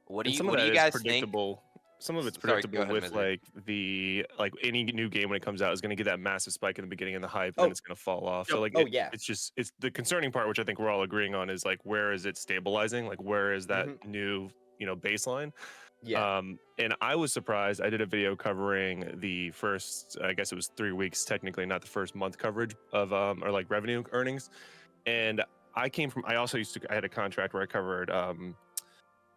What do And you some of what do that you is guys think? predictable. Some of it's Sorry, go predictable ahead, with Misery. like any new game when it comes out is going to get that massive spike in the beginning and the hype, and then Oh, it's going to fall off. yep. So like Oh yeah. it's the concerning part, which I think we're all agreeing on, is like where is it stabilizing? Like where is that Mhm. new baseline? Yeah. And I was surprised. I did a video covering the first, I guess it was 3 weeks technically, not the first month coverage of or like revenue earnings. And I also I had a contract where I covered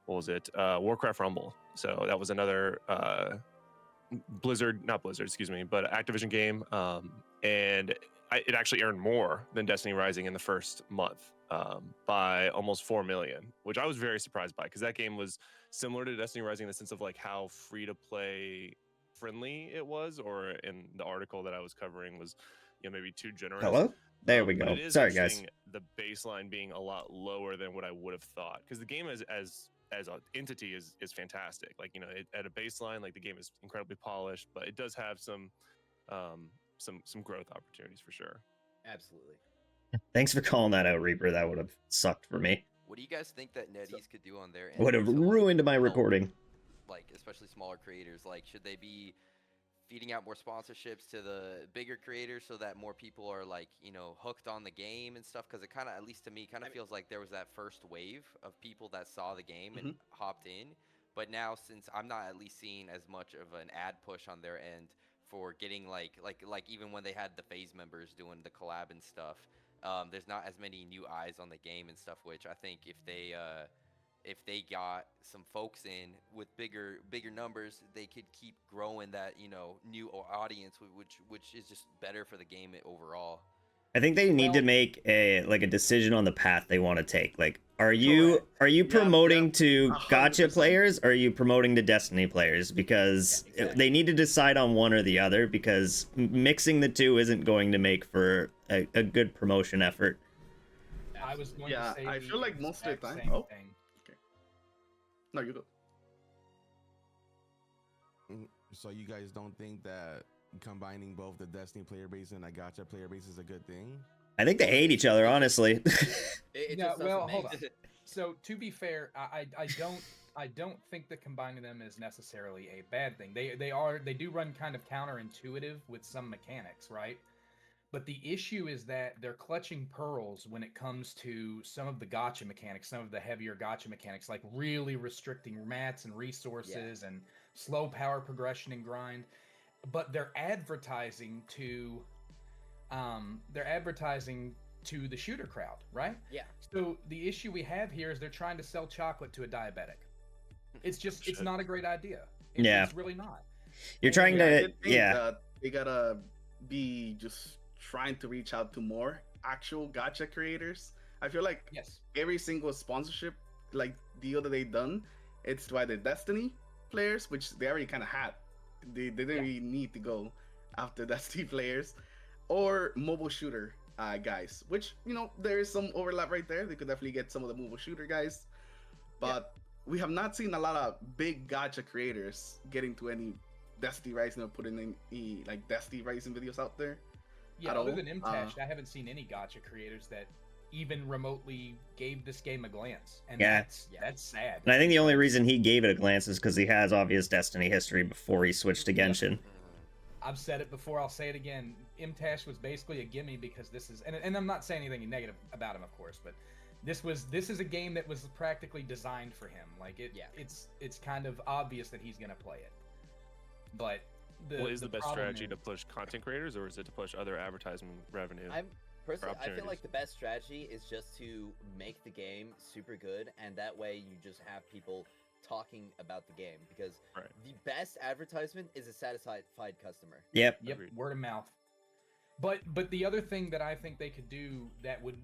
what was it? Warcraft Rumble. So that was another not Blizzard, excuse me, but Activision game. And it actually earned more than Destiny Rising in the first month by almost 4 million, which I was very surprised by because that game was similar to Destiny Rising in the sense of like how free to play friendly it was, or in the article that I was covering was, maybe too generous. Hello? There we But go. it is Sorry, guys. interesting the baseline being a lot lower than what I would have thought, because the game as an entity is fantastic. Like at a baseline, like the game is incredibly polished, but it does have some growth opportunities for sure. Absolutely. Thanks for calling that out, Reaper. That would have sucked for me. What do you guys think that NetEase could do on their end? Would have to, ruined my help, recording. Like especially smaller creators. Like should they be feeding out more sponsorships to the bigger creators so that more people are like hooked on the game and stuff? Because it kind of, at least to me, kind of feels like there was that first wave of people that saw the game and hopped in, but now since I'm not at least seeing as much of an ad push on their end for getting like even when they had the phase members doing the collab and stuff, there's not as many new eyes on the game and stuff, which I think if they got some folks in with bigger numbers, they could keep growing that new audience, which is just better for the game overall. I think they need to make a decision on the path they want to take. Like, are you promoting to 100%. gacha players, or are you promoting to Destiny players? Because they need to decide on one or the other, because mixing the two isn't going to make for a good promotion effort. I was going to say I feel like most of the time. same Oh, thing. okay. No, you go. So you guys don't think that combining both the Destiny player base and the gacha player base is a good thing? I think they hate each other, honestly. It No, just doesn't well, make hold on. sense. So to be fair, I don't think that combining them is necessarily a bad thing. They do run kind of counterintuitive with some mechanics, right? But the issue is that they're clutching pearls when it comes to some of the gacha mechanics, some of the heavier gacha mechanics, like really restricting mats and resources and slow power progression and grind. But they're advertising to the shooter crowd, right? Yeah. So the issue we have here is they're trying to sell chocolate to a diabetic. It's not a great idea. It's really not. You're trying to they gotta be just trying to reach out to more actual gacha creators. I feel like every single sponsorship like deal that they done, it's to either Destiny players, which they already kind of had. They didn't really need to go after Destiny players, or mobile shooter guys, which there is some overlap right there. They could definitely get some of the mobile shooter guys, but we have not seen a lot of big gacha creators getting to any Destiny Rising or putting any like Destiny Rising videos out there. Yeah, other than Imtash, I haven't seen any gacha creators that even remotely gave this game a glance, and that's sad. And I think the only reason he gave it a glance is because he has obvious Destiny history before he switched to Genshin. I've said it before, I'll say it again. Imtash was basically a gimme because this is, and I'm not saying anything negative about him, of course, but this is a game that was practically designed for him. Like it's kind of obvious that he's gonna play it. But is the best strategy to push content creators, or is it to push other advertisement revenue? Personally, I feel like the best strategy is just to make the game super good, and that way you just have people talking about the game, because the best advertisement is a satisfied customer. Yep. Word of mouth. But the other thing that I think they could do that would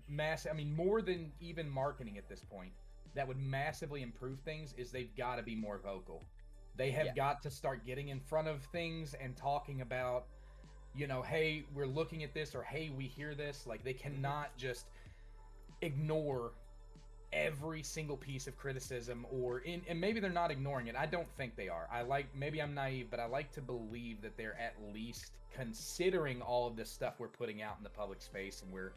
more than even marketing at this point, that would massively improve things, is they've got to be more vocal. They have got to start getting in front of things and talking about, hey, we're looking at this, or hey, we hear this. Like, they cannot just ignore every single piece of criticism, and maybe they're not ignoring it. I don't think they are. Maybe I'm naive, but I like to believe that they're at least considering all of this stuff we're putting out in the public space, and we're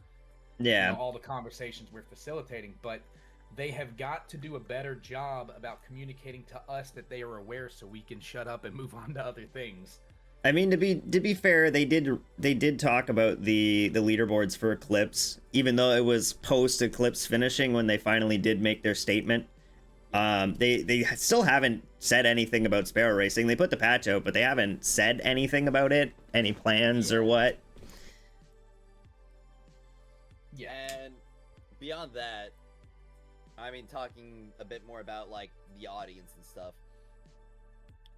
all the conversations we're facilitating. But they have got to do a better job about communicating to us that they are aware, so we can shut up and move on to other things. I mean, to be fair, they did talk about the leaderboards for Eclipse, even though it was post Eclipse finishing when they finally did make their statement. They still haven't said anything about Sparrow Racing. They put the patch out, but they haven't said anything about it, any plans or what. Yeah, and beyond that, I mean, talking a bit more about like the audience and stuff.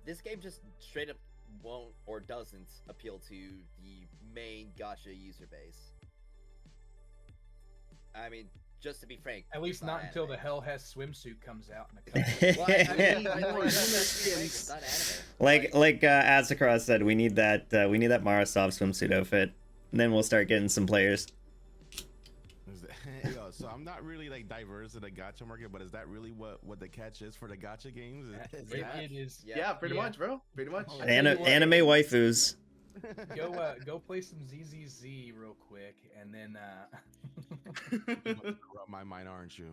This game just straight up won't or doesn't appeal to the main gacha user base. I mean, just to be frank, at least not anime. Until the Hell Has swimsuit comes out in a couple. Like Azakross said, we need that Marasov swimsuit outfit, and then we'll start getting some players. Yo, so I'm not really like diverse in the gacha market, but is that really what the catch is for the gacha games? It is. Yeah, pretty much, bro. Pretty much. Anime waifus. Go play some ZZZ real quick, and then corrupt my mind, aren't you?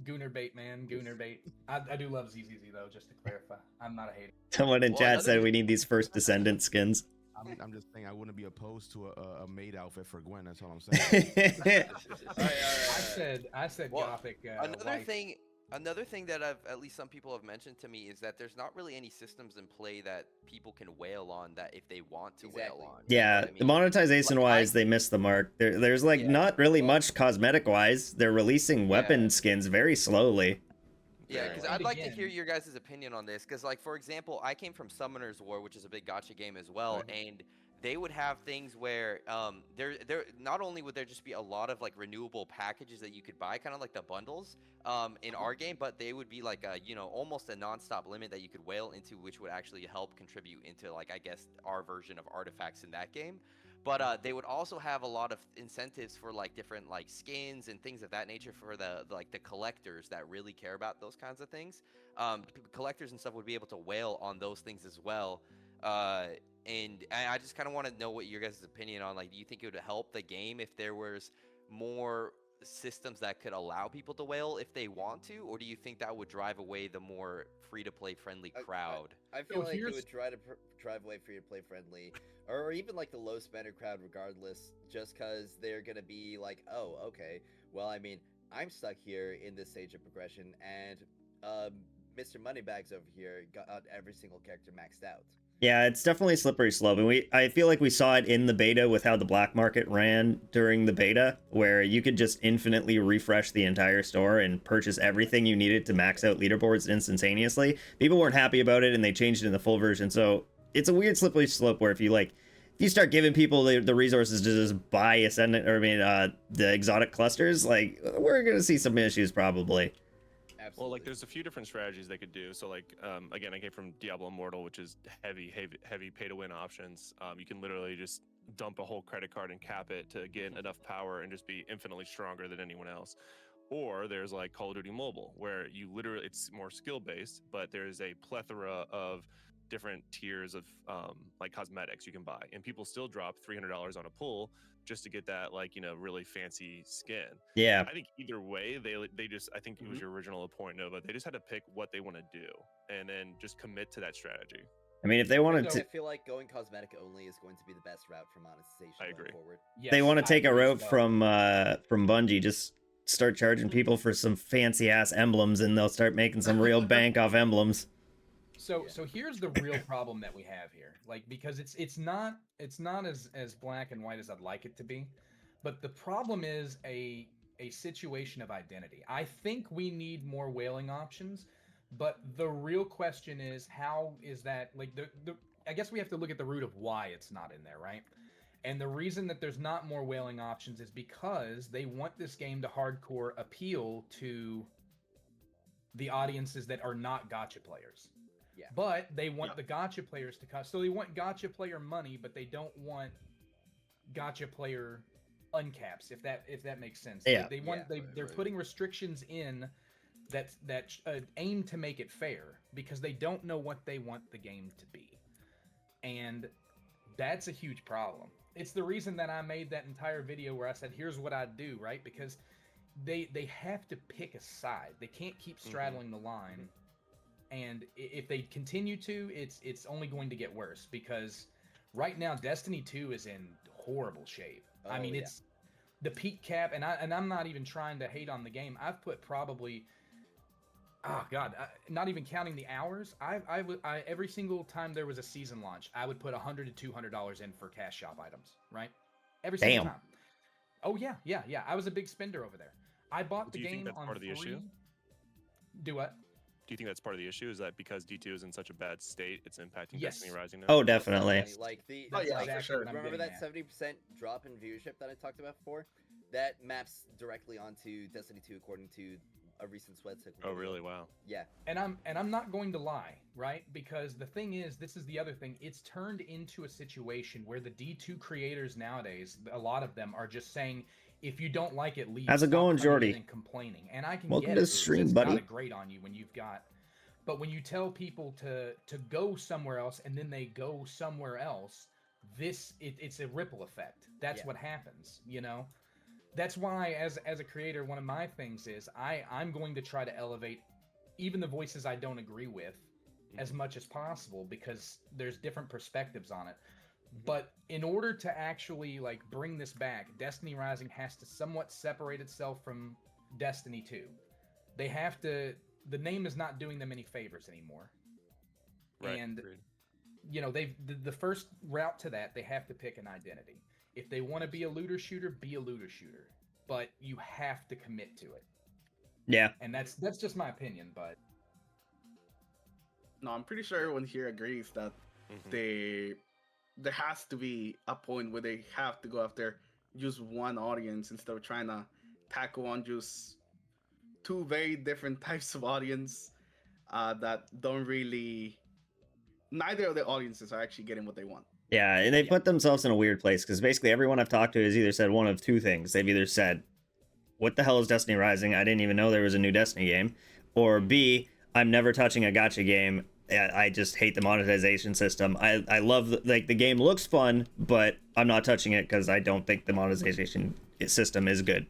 Gooner bait, man, Gooner bait. I do love ZZZ though, just to clarify. I'm not a hater. Someone in chat said we need these first Descendant skins. I'm just saying I wouldn't be opposed to a maid outfit for Gwen. That's all I'm saying. I said well, Gothic. Another thing that at least some people have mentioned to me is that there's not really any systems in play that people can wail on that if they want to wail on. Yeah, the monetization wise, they missed the mark. There's like not really much cosmetic wise. They're releasing weapon skins very slowly. Yeah, because I'd like to hear your guys' opinion on this. Because, like, for example, I came from Summoner's War, which is a big gacha game as well, and they would have things where there not only would there just be a lot of like renewable packages that you could buy, kind of like the bundles in our game, but they would be like almost a non-stop limit that you could whale into, which would actually help contribute into like I guess our version of artifacts in that game. But they would also have a lot of incentives for like different like skins and things of that nature for the collectors that really care about those kinds of things. Collectors and stuff would be able to whale on those things as well. And I just kind of want to know what your guys' opinion on, like, do you think it would help the game if there was more systems that could allow people to whale if they want to, or do you think that would drive away the more free-to-play friendly crowd? I feel like it would try to drive away free-to-play friendly, or even like the low-spender crowd regardless, just because they're going to be like, oh, okay, well, I mean, I'm stuck here in this stage of progression, and Mr. Moneybags over here got every single character maxed out. Yeah, it's definitely a slippery slope, and I feel like we saw it in the beta with how the black market ran during the beta, where you could just infinitely refresh the entire store and purchase everything you needed to max out leaderboards instantaneously. People weren't happy about it, and they changed it in the full version, so it's a weird slippery slope where if you start giving people the resources to just buy the exotic clusters, like, we're gonna see some issues probably. Absolutely. Well, like there's a few different strategies they could do. So like, again, I came from Diablo Immortal, which is heavy pay to win options. You can literally just dump a whole credit card and cap it to get enough power and just be infinitely stronger than anyone else. Or there's like Call of Duty Mobile, where you literally, it's more skill based, but there's a plethora of different tiers of like cosmetics you can buy, and people still drop $300 on a pull just to get that really fancy skin. Yeah, I think either way they just, I think it was your original point, Nova, they just had to pick what they want to do and then just commit to that strategy. I mean, if they wanted to, I feel like going cosmetic only is going to be the best route for monetization. I agree. Forward. Yes, they want to take a route from Bungie, just start charging people for some fancy ass emblems, and they'll start making some real bank off emblems. So here's the real problem that we have here, like, because it's not as black and white as I'd like it to be, but the problem is a situation of identity. I think we need more whaling options, but the real question is, how is that, like, I guess we have to look at the root of why it's not in there, right? And the reason that there's not more whaling options is because they want this game to hardcore appeal to the audiences that are not gacha players. Yeah. But they want the gacha players to cost. So they want gacha player money, but they don't want gacha player uncaps. If that makes sense. Yeah. They're putting restrictions in that aim to make it fair, because they don't know what they want the game to be, and that's a huge problem. It's the reason that I made that entire video where I said, here's what I'd do, right? Because they have to pick a side. They can't keep straddling the line. And if they continue to, it's only going to get worse, because right now Destiny 2 is in horrible shape. I mean, it's the peak cap, and I'm not even trying to hate on the game. I've put probably, oh god, not even counting the hours. I every single time there was a season launch, I would put $100 to $200 in for cash shop items, right? Every single time. Oh yeah. I was a big spender over there. I bought the game on part of the issue? Do what? Do you think that's part of the issue? Is that because D2 is in such a bad state, it's impacting Destiny Rising now? Oh, definitely. Like for sure. Remember that 70% drop in viewership that I talked about before? That maps directly onto Destiny 2 according to a recent Sweatstick. Oh, really? Wow. Yeah. And I'm not going to lie, right? Because the thing is, this is the other thing. It's turned into a situation where the D2 creators nowadays, a lot of them are just saying, if you don't like it, leave. How's it going, Jordy? And complaining, and I can welcome get to it. the stream, it's buddy. Not great on you when you've got, but when you tell people to go somewhere else and then they go somewhere else, it's a ripple effect. That's what happens, you know. That's why, as a creator, one of my things is I'm going to try to elevate even the voices I don't agree with as much as possible, because there's different perspectives on it. But in order to actually like bring this back, Destiny Rising has to somewhat separate itself from Destiny 2. They have to. The name is not doing them any favors anymore. Right. And you know, the first route to that, they have to pick an identity. If they want to be a looter shooter, be a looter shooter. But you have to commit to it. Yeah. And that's just my opinion, but no, I'm pretty sure everyone here agrees that there has to be a point where they have to go after just one audience instead of trying to tackle on just two very different types of audience that don't really. Neither of the audiences are actually getting what they want. Yeah, and they put themselves in a weird place, because basically everyone I've talked to has either said one of two things. They've either said, what the hell is Destiny Rising? I didn't even know there was a new Destiny game. Or B, I'm never touching a gacha game. I just hate the monetization system. I love, the game looks fun, but I'm not touching it because I don't think the monetization system is good.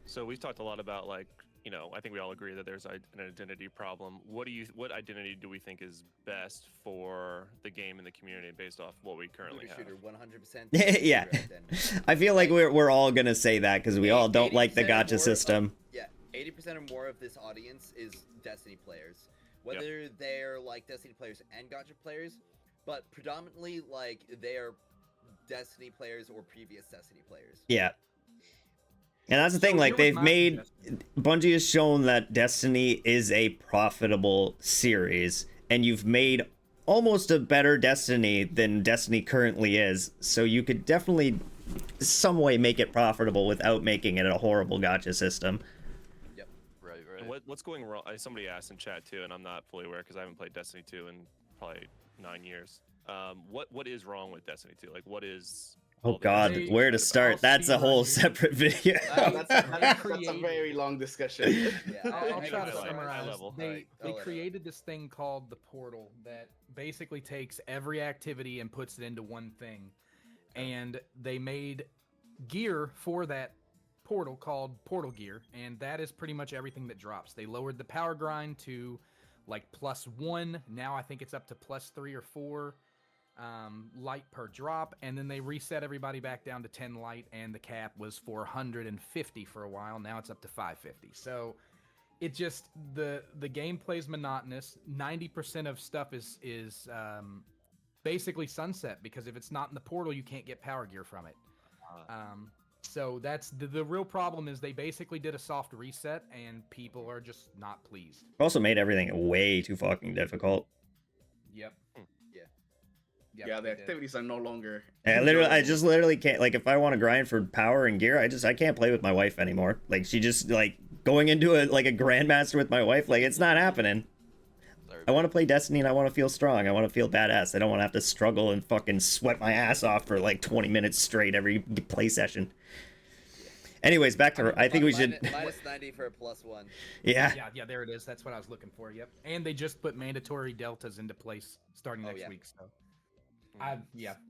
So we've talked a lot about, like, you know, I think we all agree that there's an identity problem. What identity do we think is best for the game and the community based off what we currently have? Shooter, 100%. Yeah, I feel like we're all gonna say that because we all don't like the gacha system. 80% or more of this audience is Destiny players, whether they're like Destiny players and gacha players, but predominantly like they're Destiny players or previous Destiny players. Yeah. And that's the thing, like, Bungie has shown that Destiny is a profitable series, and you've made almost a better Destiny than Destiny currently is, so you could definitely some way make it profitable without making it a horrible gacha system. Yep, right. And what's going wrong? Somebody asked in chat too, and I'm not fully aware because I haven't played Destiny 2 in probably 9 years. What is wrong with Destiny 2? Like, what is... Oh god, where to start? That's a whole separate video. That's a very long discussion. I'll try to summarize. They created this thing called the Portal that basically takes every activity and puts it into one thing. And they made gear for that portal called Portal Gear, and that is pretty much everything that drops. They lowered the power grind to like +1. Now I think it's up to +3 or 4. Light per drop, and then they reset everybody back down to 10 light, and the cap was 450 for a while. Now it's up to 550. So it just the gameplay's monotonous. 90% of stuff is basically sunset, because if it's not in the portal, you can't get power gear from it. So that's the real problem. Is they basically did a soft reset, and people are just not pleased. Also made everything way too fucking difficult. Yep. Yeah, the activities are no longer. I literally can't. Like, if I want to grind for power and gear, I can't play with my wife anymore. Like, she just like going into a grandmaster with my wife. Like, it's not happening. I want to play Destiny and I want to feel strong. I want to feel badass. I don't want to have to struggle and fucking sweat my ass off for like 20 minutes straight every play session. Anyways, back to her. I think we should. -90 for a +1. Yeah. Yeah. There it is. That's what I was looking for. Yep. And they just put mandatory deltas into place starting next week. So.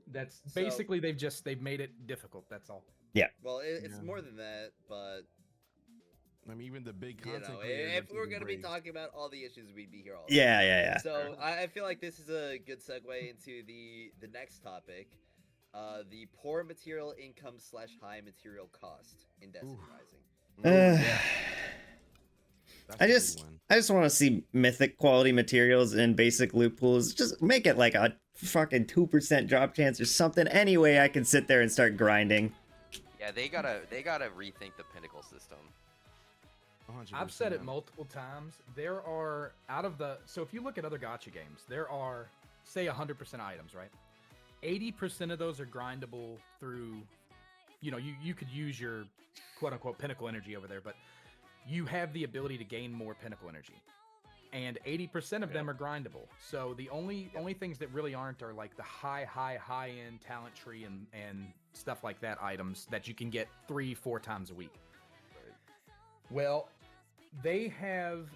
That's basically they've made it difficult. That's all. Yeah. Well, it's more than that, but I mean, even the big content if we were going to be talking about all the issues, we'd be here all day. Yeah. So I feel like this is a good segue into the next topic, the poor material income / high material cost in Destiny Rising. I just want to see mythic quality materials and basic loot pools. Just make it like a fucking 2% drop chance or something. Anyway, I can sit there and start grinding. Yeah, they gotta rethink the pinnacle system. 100%. I've said it multiple times. There are so if you look at other gacha games, there are say 100% items, right? 80% of those are grindable through, you could use your quote unquote pinnacle energy over there, but you have the ability to gain more pinnacle energy. And 80% of them are grindable. So the only things that really aren't are like the high end talent tree and stuff like that items that you can get 3-4 times a week. Right. Well, they have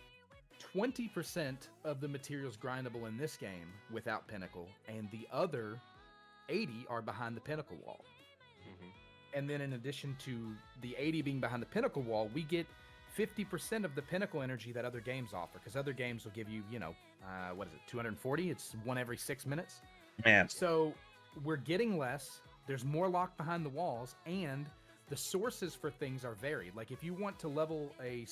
20% of the materials grindable in this game without pinnacle, and the other 80 are behind the pinnacle wall. Mm-hmm. And then in addition to the 80 being behind the pinnacle wall, we get 50% of the pinnacle energy that other games offer, because other games will give you, 240? It's one every 6 minutes. Yeah. So we're getting less. There's more locked behind the walls, and the sources for things are varied. Like if you want to level a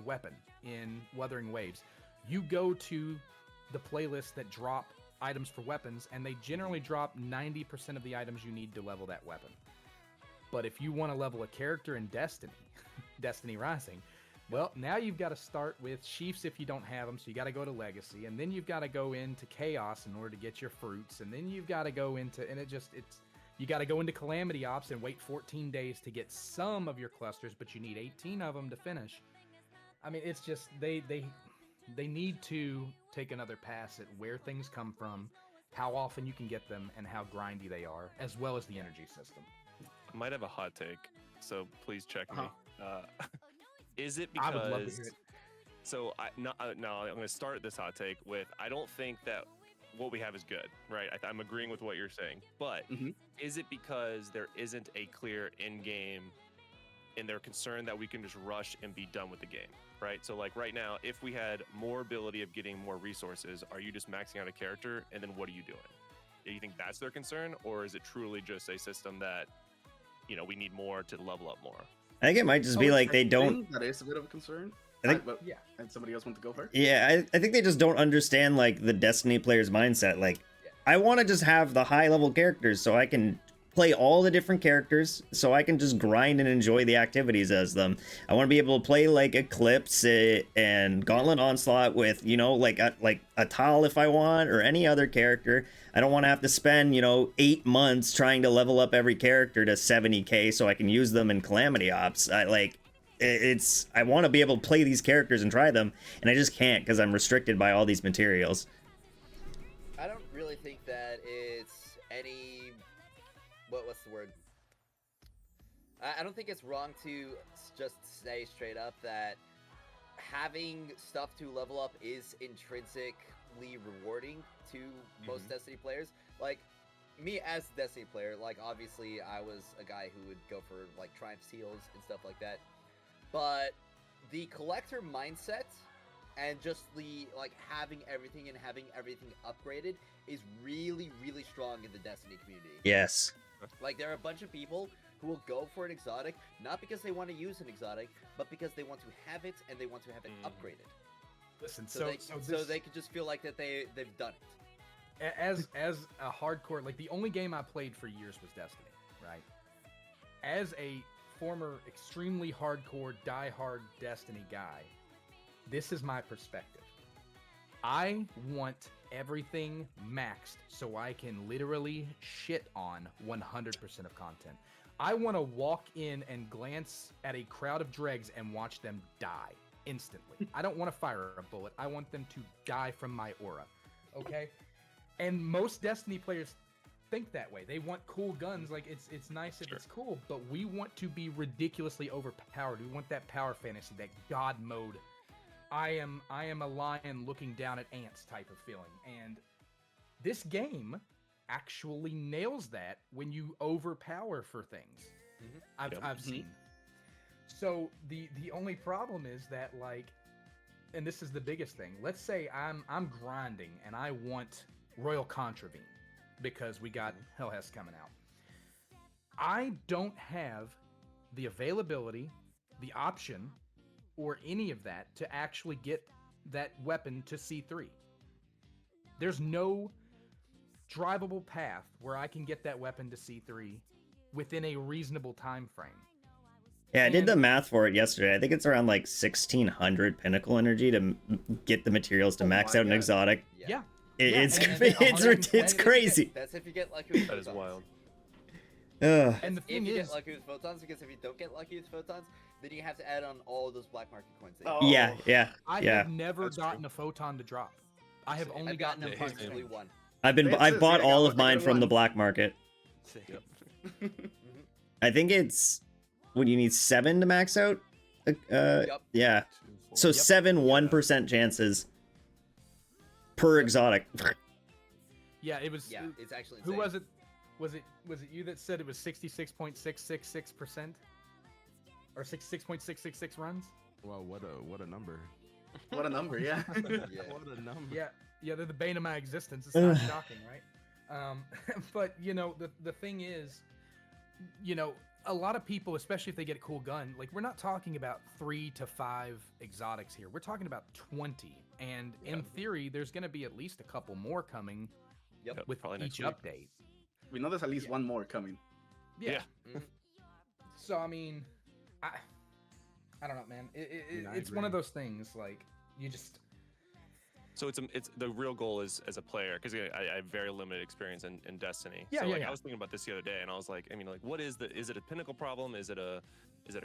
weapon in Wuthering Waves, you go to the playlist that drop items for weapons, and they generally drop 90% of the items you need to level that weapon. But if you want to level a character in Destiny Rising, well, now you've got to start with Chiefs if you don't have them, so you got to go to Legacy, and then you've got to go into Chaos in order to get your fruits, and then you've got to go into, you got to go into Calamity Ops and wait 14 days to get some of your clusters, but you need 18 of them to finish. I mean, it's just, they need to take another pass at where things come from, how often you can get them, and how grindy they are, as well as the energy system. I might have a hot take, so please check me. Is it because? I would love to hear it. So I'm going to start this hot take with I don't think that what we have is good, right? I'm agreeing with what you're saying, but is it because there isn't a clear end game, and they're concerned that we can just rush and be done with the game, right? So like right now, if we had more ability of getting more resources, are you just maxing out a character, and then what are you doing? Do you think that's their concern, or is it truly just a system that we need more to level up more? I think it might just be like they don't. That is a bit of a concern. I think, yeah. And somebody else want to go first? Yeah, I think they just don't understand like the Destiny player's mindset. Like, I want to just have the high level characters so I can play all the different characters, so I can just grind and enjoy the activities as them. I want to be able to play like Eclipse and Gauntlet Onslaught with like a Tal if I want, or any other character. I don't want to have to spend 8 months trying to level up every character to 70k so I can use them in Calamity Ops. I want to be able to play these characters and try them, and I just can't because I'm restricted by all these materials. I don't really think that it's any. What's the word? I don't think it's wrong to just say straight up that having stuff to level up is intrinsically rewarding to most Destiny players. Like, me as a Destiny player, like, obviously I was a guy who would go for, like, Triumph Seals and stuff like that. But the collector mindset and just the, like, having everything and having everything upgraded is really, really strong in the Destiny community. Yes. Like, there are a bunch of people who will go for an exotic, not because they want to use an exotic, but because they want to have it and they want to have it upgraded. Listen, so they could just feel like that they've done it. As a hardcore, like, the only game I played for years was Destiny, right? As a former extremely hardcore, die-hard Destiny guy, this is my perspective. I want everything maxed so I can literally shit on 100% of content. I want to walk in and glance at a crowd of dregs and watch them die instantly. I don't want to fire a bullet. I want them to die from my aura. Okay? And most Destiny players think that way. They want cool guns. Like, it's nice if it's cool, but we want to be ridiculously overpowered. We want that power fantasy, that god mode. I am a lion looking down at ants type of feeling. And this game actually nails that when you overpower for things. I've seen. So the only problem is that, like, and this is the biggest thing. Let's say I'm grinding and I want Royal Contravene because we got Hellhest coming out. I don't have the availability, the option, or any of that to actually get that weapon to C3. There's no drivable path where I can get that weapon to C3 within a reasonable time frame. Yeah, I did the math for it yesterday. I think it's around like 1,600 pinnacle energy to get the materials to max out an exotic. Yeah. It's crazy. That's if you get lucky with That is wild. And the thing if you is, get lucky with photons, because if you don't get lucky with photons, then you have to add on all of those black market coins. I have never gotten a photon to drop. I have only gotten a punctually one. I've bought all of mine from the black market. I think it's what you need 7 to max out. Yeah. So 1% chances per exotic. Yeah, it was. Yeah, it's actually insane. Who was it? Was it you that said it was 66.666%? Or 66.666 runs? Well, what a number. What a number, yeah. What a number. Yeah, they're the bane of my existence. It's not shocking, right? But the thing is, a lot of people, especially if they get a cool gun, like, we're not talking about 3 to 5 exotics here. We're talking about 20, and in theory, there's going to be at least a couple more coming with each update. We know there's at least one more coming. Yeah. So I mean, I don't know, man. It's one of those things, like, you just. So it's the real goal is, as a player, because I have very limited experience in Destiny. Yeah, I was thinking about this the other day, and I was like, what is it a pinnacle problem? Is it a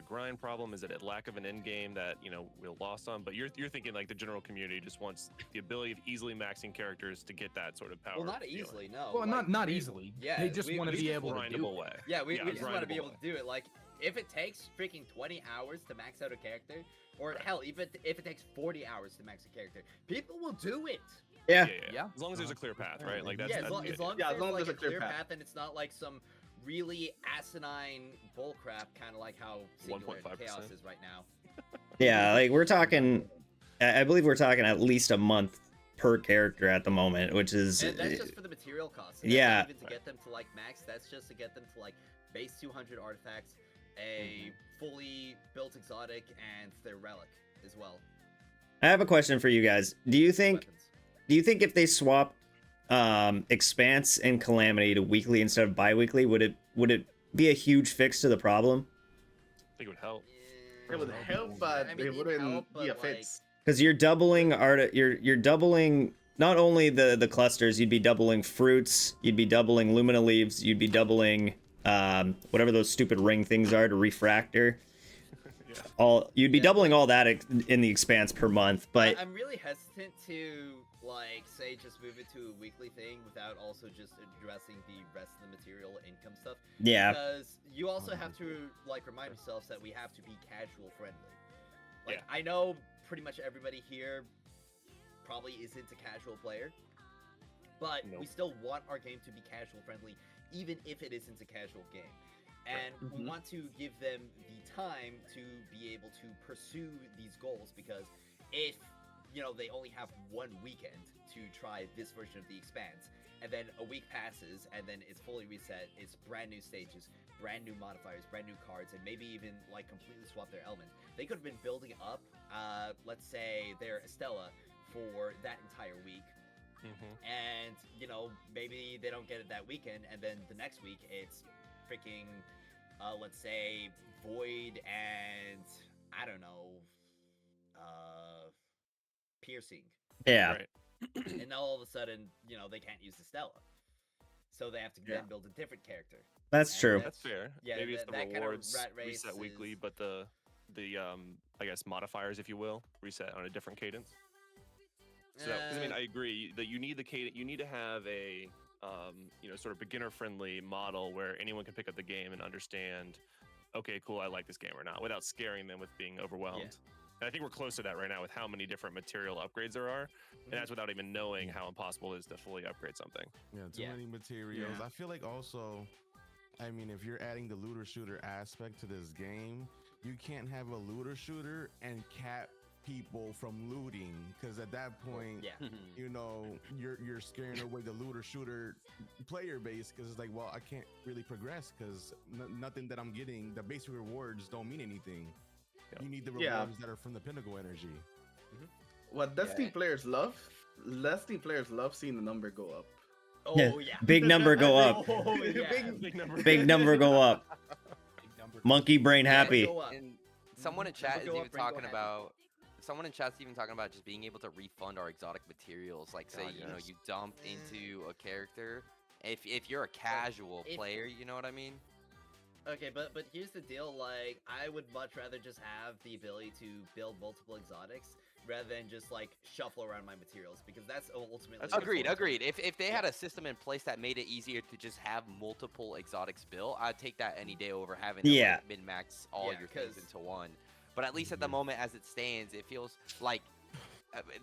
grind problem? Is it a lack of an end game that we're lost on? But you're thinking like the general community just wants the ability of easily maxing characters to get that sort of power. Well, not easily, no. Well, not easily. Yeah, they just want to be able to do it. Yeah, we just want to be able to do it. Like, if it takes freaking 20 hours to max out a character, or hell, even if it takes 40 hours to max a character, people will do it. Yeah. As long as there's a clear path, right? Like that's as long as there's a clear path, and it's not like some really asinine bullcrap, kind of like how Singular Chaos is right now. Yeah, like we're talking. I believe we're talking at least a month per character at the moment, which is. And that's just for the material costs. Yeah. Even to get them to like max, that's just to get them to like base 200 artifacts, a fully built exotic, and their relic as well. I have a question for you guys. Do you think if they swap Expanse and Calamity to weekly instead of bi-weekly, would it be a huge fix to the problem? I think it would help. It would help, but it wouldn't be a fix. Because you're doubling you're doubling not only the clusters, you'd be doubling fruits, you'd be doubling Lumina leaves, you'd be doubling whatever those stupid ring things are to refractor. You'd be doubling all that in the Expanse per month, but I'm really hesitant to say just move it to a weekly thing without also just addressing the rest of the material income stuff. Yeah. Because you also have to remind yourselves that we have to be casual friendly. I know pretty much everybody here probably isn't a casual player, but we still want our game to be casual friendly, even if it isn't a casual game. And we want to give them the time to be able to pursue these goals, because if they only have one weekend to try this version of the Expanse, and then a week passes, and then it's fully reset, it's brand new stages, brand new modifiers, brand new cards, and maybe even completely swap their element. They could have been building up, let's say, their Estella for that entire week. And maybe they don't get it that weekend, and then the next week it's freaking let's say Void and I don't know, Piercing. Yeah. Right. And now all of a sudden, they can't use the Stella, so they have to then build a different character. That's true. That's fair. Yeah, maybe it's the that rewards kind of rat race reset weekly, but the I guess modifiers, if you will, reset on a different cadence. So, 'cause, I mean, I agree that you need the cadence. You need to have a sort of beginner-friendly model where anyone can pick up the game and understand, okay, cool, I like this game or not, without scaring them with being overwhelmed. And I think we're close to that right now with how many different material upgrades there are, and that's without even knowing how impossible it is to fully upgrade something. Yeah, too many materials. I feel like also I mean, if you're adding the looter shooter aspect to this game, you can't have a looter shooter and cap people from looting, because at that point, you know, you're scaring away the looter shooter player base, because it's like, well, I can't really progress because nothing that I'm getting, the basic rewards don't mean anything. You need the rewards that are from the pinnacle energy. What Destiny players love seeing the number go up. Oh yeah, big number go up. Big number go up. Monkey brain happy. And someone in chat is even talking about. Someone in chat's even talking about just being able to refund our exotic materials. Like, say, you know, you dumped into a character. If you're a casual player, you know what I mean? Okay, but here's the deal. Like, I would much rather just have the ability to build multiple exotics rather than just like shuffle around my materials, because that's ultimately. Agreed. If they had a system in place that made it easier to just have multiple exotics built, I'd take that any day over having to like, min-max all your things into one. But at least at the moment, as it stands, it feels like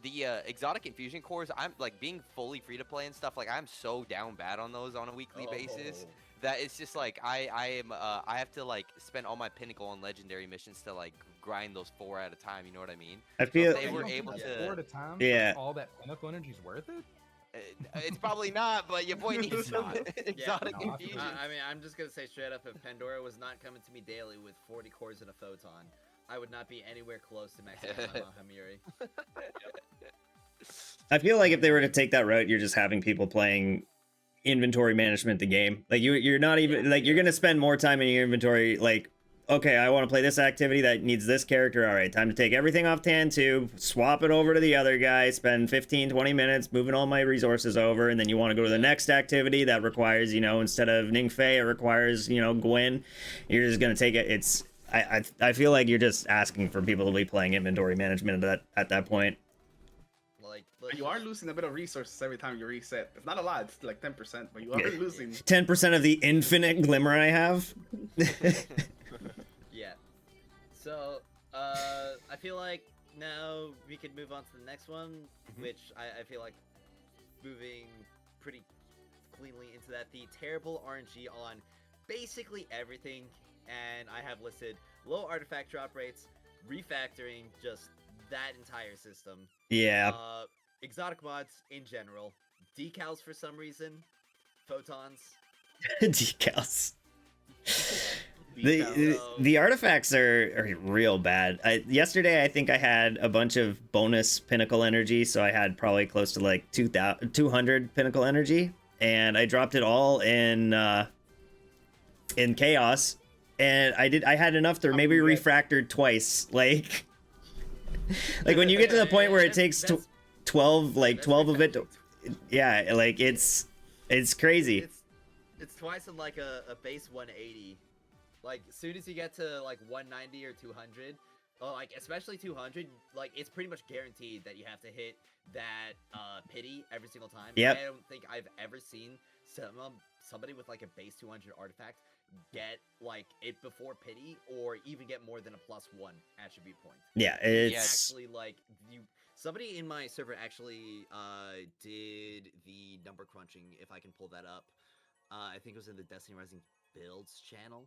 the exotic infusion cores. I'm like being fully free to play and stuff. Like I'm so down bad on those on a weekly basis that it's just like I have to like spend all my pinnacle and legendary missions to like grind those 4 at a time. You know what I mean? I feel so they were able to 4 at a time. All that pinnacle energy's worth it. It's probably not, but your boy needs exotic infusion. I mean, I'm just gonna say straight up, if Pandora was not coming to me daily with 40 cores and a photon, I would not be anywhere close to maxing out my Mahamiri. I feel like if they were to take that route, you're just having people playing inventory management the game. Like you're not even like you're gonna spend more time in your inventory. Like, okay, I want to play this activity that needs this character. All right, time to take everything off Tan 2, swap it over to the other guy, spend 15-20 minutes moving all my resources over, and then you want to go to the next activity that requires, you know, instead of Ningfei, it requires, you know, Gwen. You're just gonna take it. I feel like you're just asking for people to be playing inventory management at that point. Like you are losing a bit of resources every time you reset. It's not a lot, it's like 10%, but you are losing 10% of the infinite glimmer I have. Yeah. So I feel like now we could move on to the next one, which I feel like moving pretty cleanly into that. The terrible RNG on basically everything. And I have listed low artifact drop rates, refactoring, just that entire system. Yeah. Exotic mods in general, decals for some reason, photons. Decals. The artifacts are real bad. Yesterday I think I had a bunch of bonus pinnacle energy, so I had probably close to like 200 pinnacle energy, and I dropped it all in chaos. And I had enough to maybe refractored twice. Like when you get to the point where it takes 12 of it to, yeah, like it's crazy. It's twice in like a base 180. Like as soon as you get to like 190 or 200, like especially 200, like it's pretty much guaranteed that you have to hit that pity every single time. Yep. I don't think I've ever seen somebody with like a base 200 artifact get like it before pity or even get more than a +1 attribute point. Yeah, it's actually like somebody in my server actually did the number crunching, if I can pull that up. I think it was in the Destiny Rising builds channel.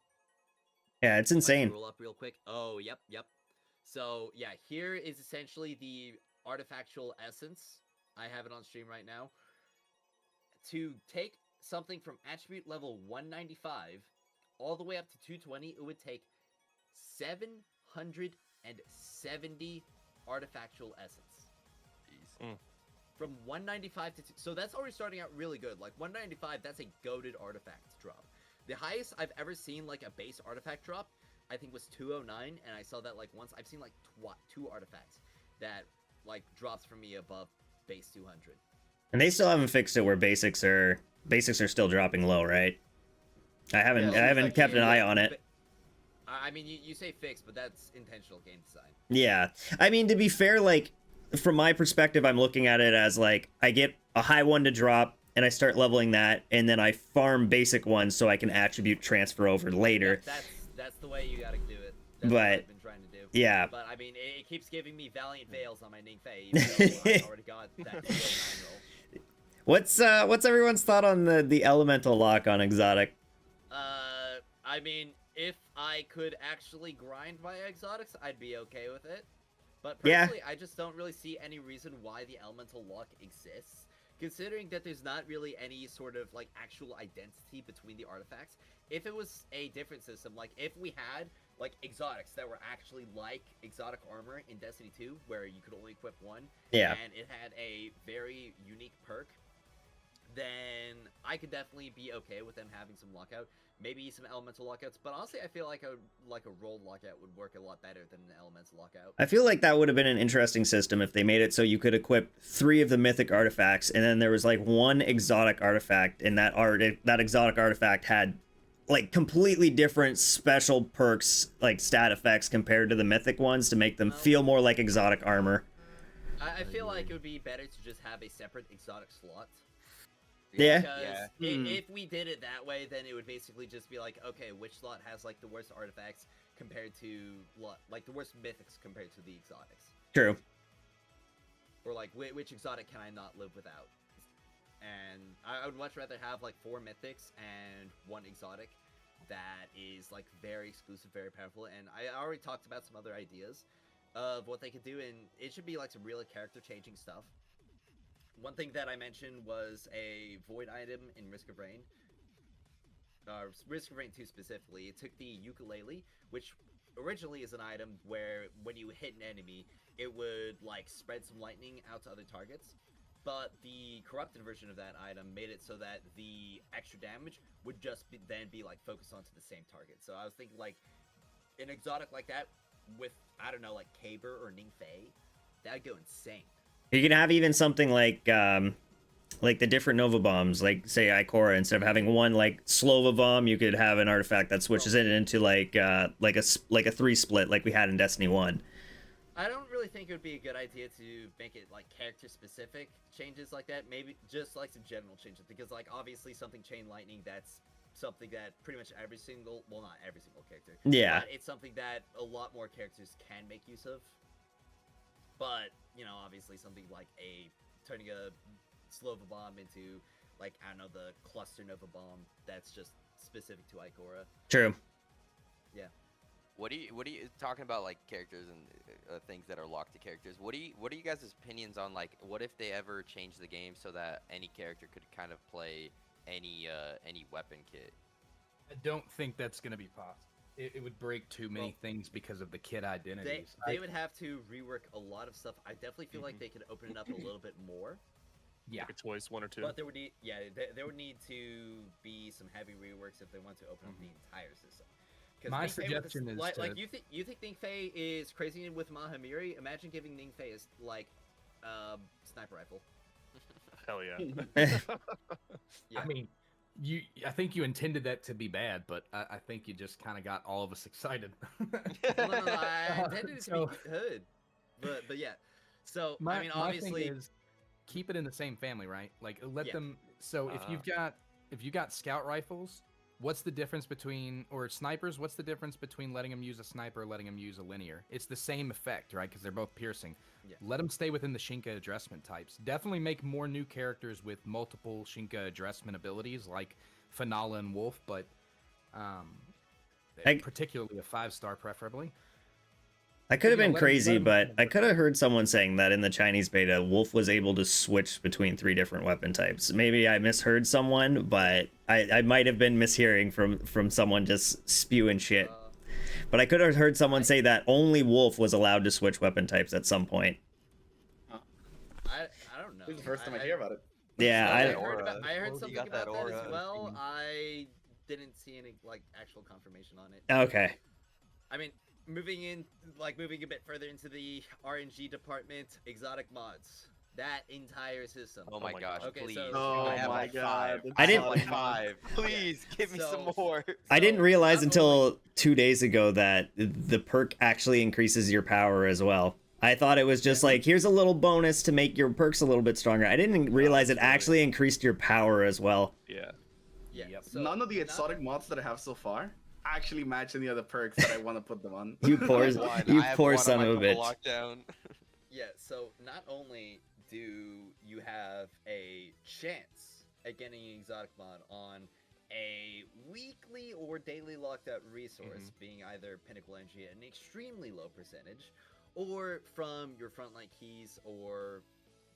Yeah, it's insane. Roll up real quick. Oh, yep. So yeah, here is essentially the artifactual essence. I have it on stream right now. To take something from attribute level 195 all the way up to 220, it would take 770 artifactual essence. From 195 to so that's already starting out really good. Like 195, that's a goated artifact drop. The highest I've ever seen like a base artifact drop, I think was 209, and I saw that like once. I've seen like 2 artifacts that like drops for me above base 200. And they still haven't fixed it where basics are still dropping low, right? I haven't kept an eye on it. I mean, you say fixed, but that's intentional game design. Yeah. I mean, to be fair, like, from my perspective, I'm looking at it as, like, I get a high one to drop, and I start leveling that, and then I farm basic ones so I can attribute transfer over later. That's the way you gotta do it. That's what I've been trying to do. Yeah. But, I mean, it keeps giving me Valiant Veils on my Ningfei, even though I already got that 209 roll. What's everyone's thought on the elemental lock on exotic? I mean, if I could actually grind my exotics, I'd be okay with it. But personally, I just don't really see any reason why the elemental lock exists, considering that there's not really any sort of like actual identity between the artifacts. If it was a different system, like if we had like exotics that were actually like exotic armor in Destiny 2, where you could only equip one, and it had a very unique perk, then I could definitely be okay with them having some lockout. Maybe some elemental lockouts, but honestly, I feel like a rolled lockout would work a lot better than an elemental lockout. I feel like that would have been an interesting system if they made it so you could equip 3 of the mythic artifacts, and then there was like one exotic artifact, and that exotic artifact had like completely different special perks, like stat effects compared to the mythic ones to make them feel more like exotic armor. I feel like it would be better to just have a separate exotic slot. Yeah. Because if we did it that way, then it would basically just be like, okay, which slot has like the worst artifacts compared to like the worst mythics compared to the exotics. True. Or like which exotic can I not live without? And I would much rather have like 4 mythics and 1 exotic that is like very exclusive, very powerful. And I already talked about some other ideas of what they could do, and it should be like some really character changing stuff. One thing that I mentioned was a void item in Risk of Rain. Risk of Rain 2 specifically. It took the ukulele, which originally is an item where when you hit an enemy, it would like spread some lightning out to other targets. But the corrupted version of that item made it so that the extra damage would just then be like focused onto the same target. So I was thinking like an exotic like that with, I don't know, like Caber or Ningfei, that'd go insane. You can have even something like the different Nova bombs, like say Ikora. Instead of having one like Slova bomb, you could have an artifact that switches it into like a 3 split, like we had in Destiny 1. I don't really think it would be a good idea to make it like character specific changes like that. Maybe just like some general changes, because like obviously something chain lightning, that's something that pretty much every single, well, not every single character. Yeah. But it's something that a lot more characters can make use of. But, you know, obviously something like turning a Slova bomb into, like, I don't know, the cluster Nova bomb, that's just specific to Ikora. True. Yeah. What do you talking about, like characters and things that are locked to characters? What are you guys' opinions on, like, what if they ever change the game so that any character could kind of play any weapon kit? I don't think that's gonna be possible. It would break too many things because of the kit identities. They would have to rework a lot of stuff. I definitely feel like they could open it up a little bit more. Yeah, like a choice, 1 or 2. But there would need, there would need to be some heavy reworks if they want to open up the entire system. My suggestion is like you think Ningfei is crazy with Mahamiri? Imagine giving Ningfei is like sniper rifle. Hell yeah. Yeah. I mean, I think you intended that to be bad, but I think you just kind of got all of us excited. No, I intended it to be good, but yeah. So I mean, obviously, my thing is keep it in the same family, right? Like let them. So if you've got scout rifles, what's the difference between, or snipers? What's the difference between letting them use a sniper or letting them use a linear? It's the same effect, right? Because they're both piercing. Yeah. Let them stay within the Shinka addressment types. Definitely make more new characters with multiple Shinka addressment abilities, like Finala and Wolf, but particularly a 5-star preferably. I could have been crazy, but I could have heard someone saying that in the Chinese beta, Wolf was able to switch between 3 different weapon types. Maybe I misheard someone, but I might have been mishearing from someone just spewing shit. But I could have heard someone say that only Wolf was allowed to switch weapon types at some point. I don't know. This is the first time I hear about it. Yeah, I heard something about that as well. I didn't see any like actual confirmation on it. Okay. I mean, moving a bit further into the RNG department, exotic mods. That entire system. Oh my gosh! Okay, please. so I have like 5. I didn't like 5. Please give me some more. I didn't realize until 2 days ago that the perk actually increases your power as well. I thought it was just like, here's a little bonus to make your perks a little bit stronger. I didn't realize it actually increased your power as well. Yeah. Yeah. Yep. So none of the exotic mods that I have so far actually match any other perks that I want to put them on. You poor son of a bitch. Lockdown. Yeah, so not only do you have a chance at getting an exotic mod on a weekly or daily locked out resource, being either Pinnacle Energy at an extremely low percentage, or from your frontline keys, or,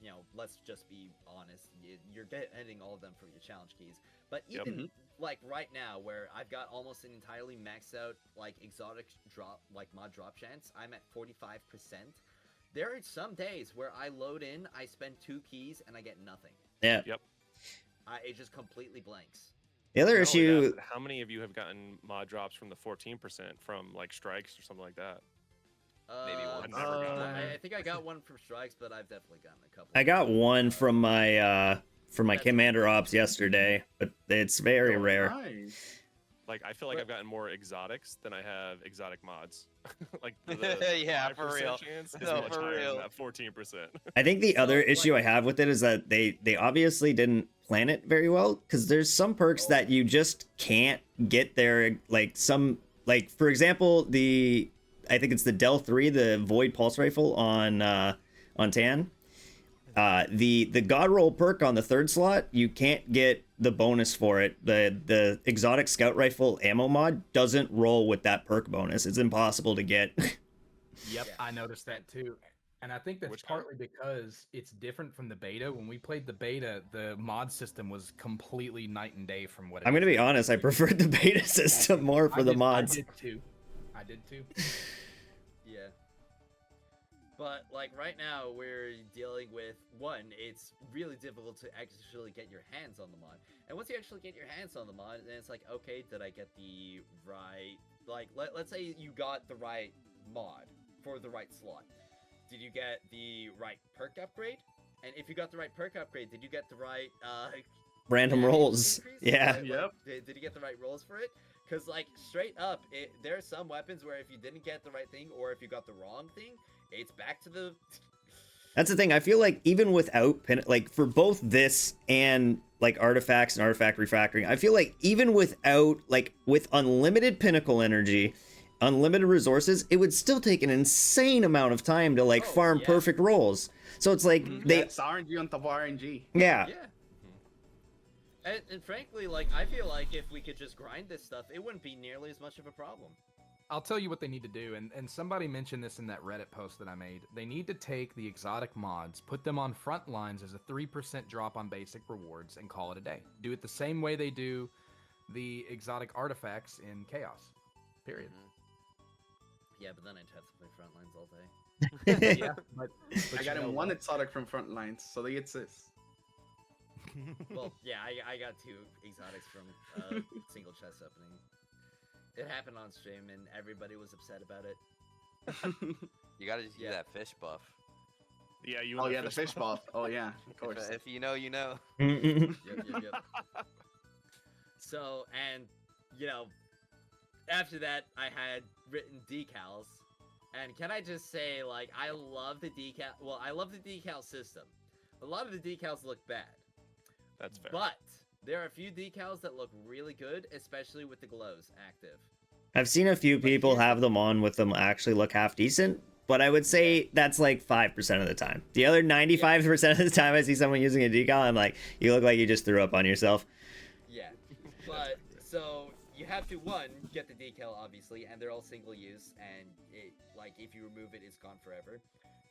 you know, let's just be honest, you're getting all of them from your challenge keys. But even like right now, where I've got almost an entirely maxed out like exotic drop, like mod drop chance, I'm at 45%. There are some days where I load in, I spend 2 keys, and I get nothing. Yeah. Yep. It just completely blanks. The other issue. How many of you have gotten mod drops from the 14% from like strikes or something like that? Maybe one. I think I got one from strikes, but I've definitely gotten a couple. I got one from my Commander Ops yesterday, but it's very rare. Nice. Like, I feel like I've gotten more exotics than I have exotic mods. Like, yeah, for real. Chance is No, much for higher real. than that 14%. I think the other issue I have with it is that they obviously didn't plan it very well, because there's some perks that you just can't get there. Like for example, I think it's the Del 3, the Void Pulse Rifle on Tan. The God Roll perk on the 3rd slot, you can't get the bonus for it. The Exotic Scout Rifle ammo mod doesn't roll with that perk bonus. It's impossible to get. Yep, I noticed that too. And I think that's partly because it's different from the beta. When we played the beta, the mod system was completely night and day from what it I'm going to be honest, I preferred the beta system more for the mods. I did too. Yeah. But, like, right now, we're dealing with, one, it's really difficult to actually get your hands on the mod. And once you actually get your hands on the mod, then it's like, okay, did I get the right... Like, let's say you got the right mod for the right slot. Did you get the right perk upgrade? And if you got the right perk upgrade, did you get the right, random rolls? Increase? Yeah. Like, Yep. Did you get the right rolls for it? Because, like, straight up, there are some weapons where if you didn't get the right thing, or if you got the wrong thing, it's back to the... That's the thing. I feel like even without, like, for both this and, like, artifacts and artifact refactoring, I feel like even without, like, with unlimited Pinnacle energy, unlimited resources, it would still take an insane amount of time to, like, farm perfect rolls. So it's like, It's RNG on top of RNG. Yeah. Yeah. And frankly, like, I feel like if we could just grind this stuff, it wouldn't be nearly as much of a problem. I'll tell you what they need to do, and somebody mentioned this in that Reddit post that I made. They need to take the exotic mods, put them on front lines as a 3% drop on basic rewards, and call it a day. Do it the same way they do the exotic artifacts in Chaos. Period. Yeah, but then I'd have to play front lines all day. Yeah, but I got him one exotic from front lines, so they exist. Well, yeah, I got 2 exotics from single chest opening. It happened on stream, and everybody was upset about it. You gotta just use that fish buff. Yeah, the fish buff. Oh yeah, of course. If you know, you know. Yep. So, and you know, after that, I had written decals, and can I just say, like, I love the decal. Well, I love the decal system. A lot of the decals look bad. That's fair. But there are a few decals that look really good, especially with the glows active. I've seen a few people have them on with them actually look half decent, but I would say that's like 5% of the time. The other 95% of the time I see someone using a decal, I'm like, you look like you just threw up on yourself. Yeah, but so you have to, one, get the decal, obviously, and they're all single use, and it, like, if you remove it, it's gone forever.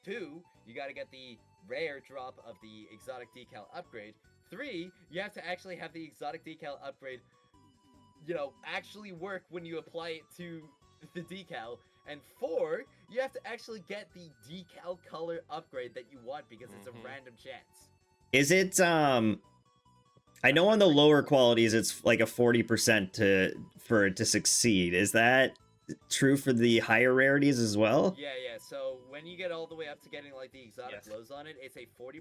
2, you gotta get the rare drop of the exotic decal upgrade. 3, you have to actually have the exotic decal upgrade, you know, actually work when you apply it to the decal. And 4, you have to actually get the decal color upgrade that you want, because it's a random chance. Is it, I know on the lower qualities, it's like a 40% for it to succeed. Is that true for the higher rarities as well? Yeah. So when you get all the way up to getting, like, the exotic glows on it, it's a 40%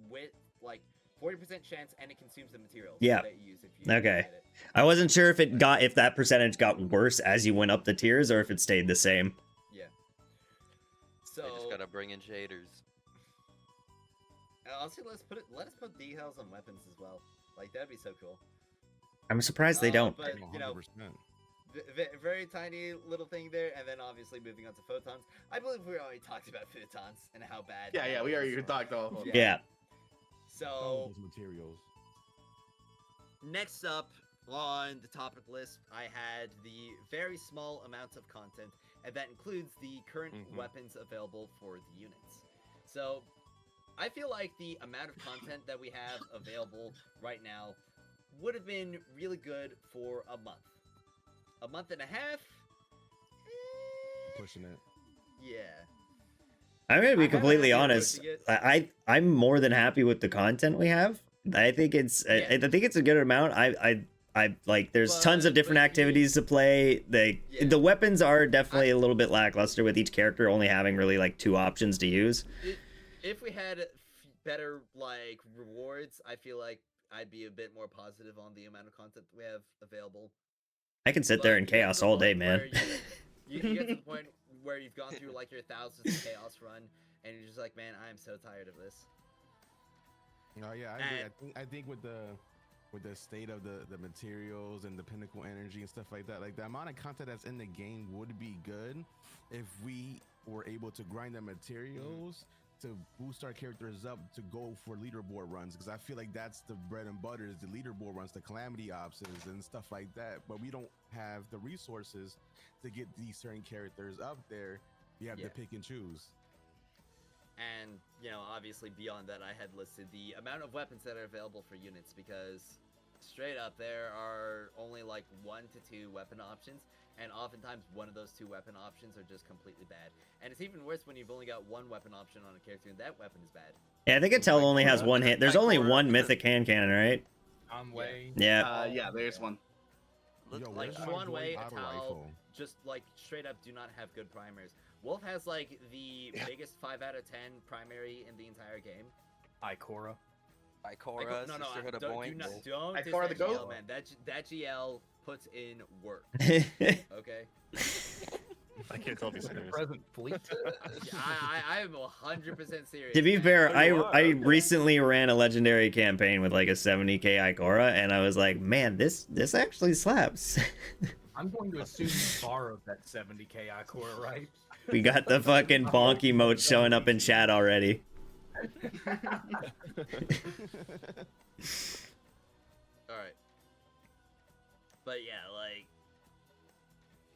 with, like, 40% chance, and it consumes the materials that you use if you okay. get it. I wasn't sure if that percentage got worse as you went up the tiers, or if it stayed the same. Yeah. So they just gotta bring in shaders. Honestly, let us put decals on weapons as well. Like, that'd be so cool. I'm surprised they don't. But, you know, very tiny little thing there, and then obviously moving on to photons. I believe we already talked about photons and how bad. Yeah, we already talked about. Yeah. So materials. Next up, on the topic list, I had the very small amount of content, and that includes the current weapons available for the units. So, I feel like the amount of content that we have available right now would have been really good for a month. A month and a half? Pushing it. Yeah. I'm gonna be completely honest. I'm more than happy with the content we have. I think it's I think it's a good amount. I like there's tons of different activities to play. The weapons are definitely a little bit lackluster with each character only having really like 2 options to use. If we had better like rewards, I feel like I'd be a bit more positive on the amount of content we have available. I can sit there in chaos all day, man. You get to the point where you've gone through like your thousands of chaos run, and you're just like, man, I am so tired of this. Oh yeah, I think with the state of the materials and the pinnacle energy and stuff like that, like the amount of content that's in the game would be good if we were able to grind the materials to boost our characters up to go for leaderboard runs, because I feel like that's the bread and butter is the leaderboard runs, the calamity options and stuff like that. But we don't have the resources to get these certain characters up there. You have to pick and choose. And, you know, obviously beyond that, I had listed the amount of weapons that are available for units, because straight up there are only like 1 to 2 weapon options, and oftentimes one of those 2 weapon options are just completely bad. And it's even worse when you've only got 1 weapon option on a character and that weapon is bad. Yeah, I think Intel only has 1 hit. There's only 1 mythic hand cannon, right? Yeah. Yeah, there's one. Like Swanway, Atal, just like straight up do not have good primers. Wolf has like the biggest 5 out of 10 primary in the entire game. Ikora, no, Sisterhood of don't Ikora the GOAT, man. That GL puts in work. Okay. I can't tell if he's serious. Present fleet. I am 100% serious. To be fair, I recently ran a legendary campaign with like a 70k Ikora, and I was like, man, this actually slaps. I'm going to assume you borrowed that 70k Ikora, right? We got the fucking bonk emote showing up in chat already. Alright. But yeah, like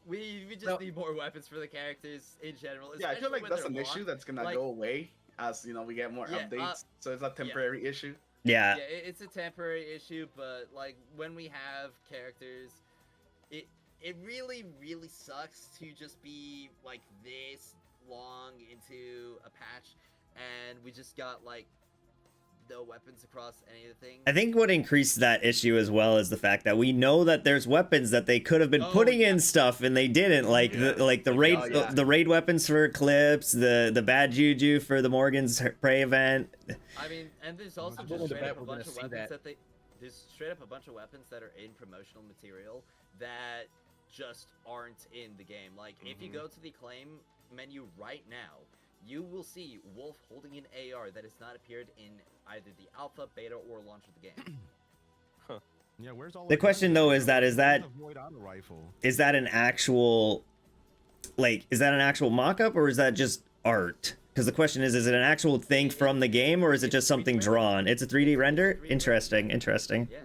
we just need more weapons for the characters in general. Yeah, I feel like that's an issue that's gonna go away as you know we get more updates. So it's a temporary issue. Yeah, it's a temporary issue, but like when we have characters, it really sucks to just be like this long into a patch, and we just got like no weapons across any of the things. I think what increased that issue as well is the fact that we know that there's weapons that they could have been putting in stuff and they didn't, like the raid weapons for Eclipse, the bad juju for the Morgan's Prey event. I mean, and there's also just straight up a bunch of weapons there's straight up a bunch of weapons that are in promotional material that just aren't in the game. Like if you go to the claim menu right now, you will see Wolf holding an AR that has not appeared in either the alpha, beta, or launch of the game. Huh. Yeah, where's all the question though is that is that an actual mock-up, or is that just art? Because the question is it an actual thing from the game, or is it just something drawn? It's a 3D render? Interesting. Yeah.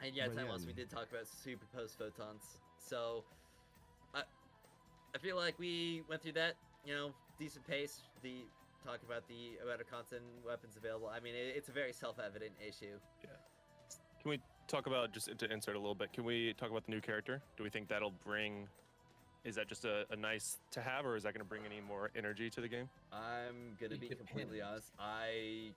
And yeah, time loss, we did talk about superposed photons. So, I feel like we went through that, you know, decent pace. Talk about the amount of content weapons available. I mean, it's a very self-evident issue. Yeah. Can we talk about, just to insert a little bit, can we talk about the new character? Do we think that'll bring, is that just a nice to have, or is that going to bring any more energy to the game? I'm going to be completely honest. I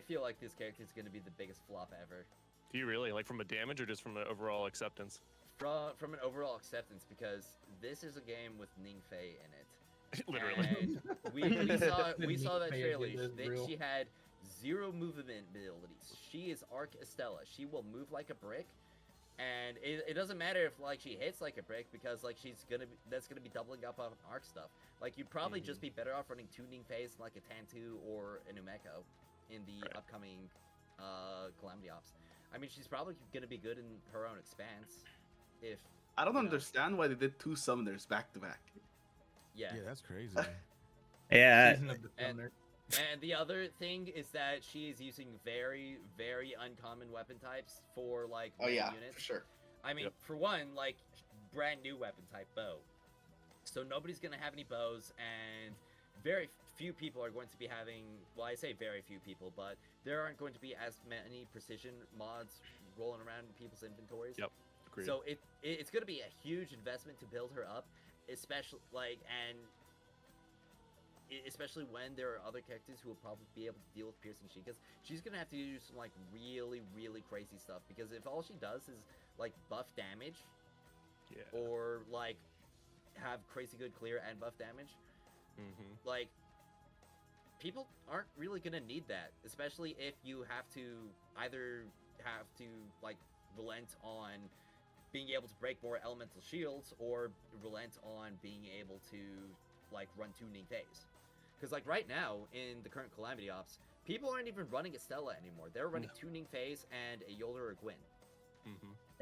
feel like this character is going to be the biggest flop ever. Do you really? Like from a damage or just from an overall acceptance? From an overall acceptance, because this is a game with Ningfei in it. Literally. And we saw that trailer. She had 0 movement abilities. She is Arc Estella. She will move like a brick, and it doesn't matter if like she hits like a brick, because like that's gonna be doubling up on Arc stuff. Like you'd probably just be better off running 2 Ningfeis, like a Tantu or an Umeko in the upcoming Calamity Ops. I mean, she's probably gonna be good in her own expanse. If I don't understand why they did 2 summoners back to back. Yeah, that's crazy. Yeah, And the other thing is that she is using very, very uncommon weapon types for like units. For sure. I mean, for one, like brand new weapon type bow. So nobody's gonna have any bows, and very few people are going to be having. Well, I say very few people, but there aren't going to be as many precision mods rolling around in people's inventories. Yep. Agreed. So it's going to be a huge investment to build her up, especially especially when there are other characters who will probably be able to deal with piercing Sheikahs. She's going to have to do some like really, really crazy stuff, because if all she does is like buff damage, or like have crazy good clear and buff damage, like people aren't really going to need that, especially if you have to either like relent on being able to break more elemental shields, or relent on being able to like run 2 Ningfeis. Because like right now in the current Calamity Ops, people aren't even running a Stella anymore. They're running 2 Ningfeis and a Yolder or a Gwyn.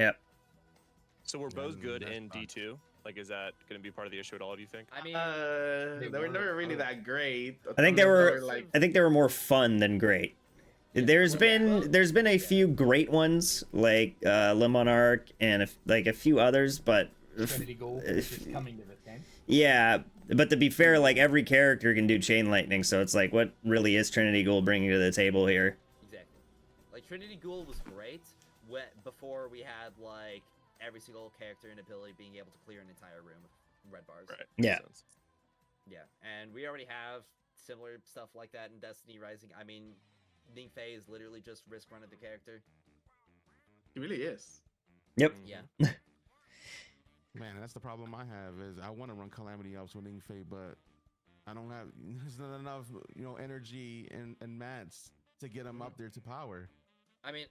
Yep. So we're both good in D2. Like, is that going to be part of the issue at all? Do you think? I mean, they were never really that great. I think they were more fun than great. There's been a few great ones like Le Monarch and a few others, but Trinity Gold is coming to this game. Yeah, but to be fair, like every character can do Chain Lightning, so it's like, what really is Trinity Ghoul bringing to the table here? Exactly. Like Trinity Ghoul was great before we had like every single character and ability being able to clear an entire room with red bars. Right. Yeah. Yeah, and we already have similar stuff like that in Destiny Rising. I mean, Ningfei is literally just risk running the character. It really is. Yep. Yeah. Man, that's the problem I have is I want to run Calamity Ops with Ningfei, but I don't have there's not enough energy and mats to get them up there to power. I mean,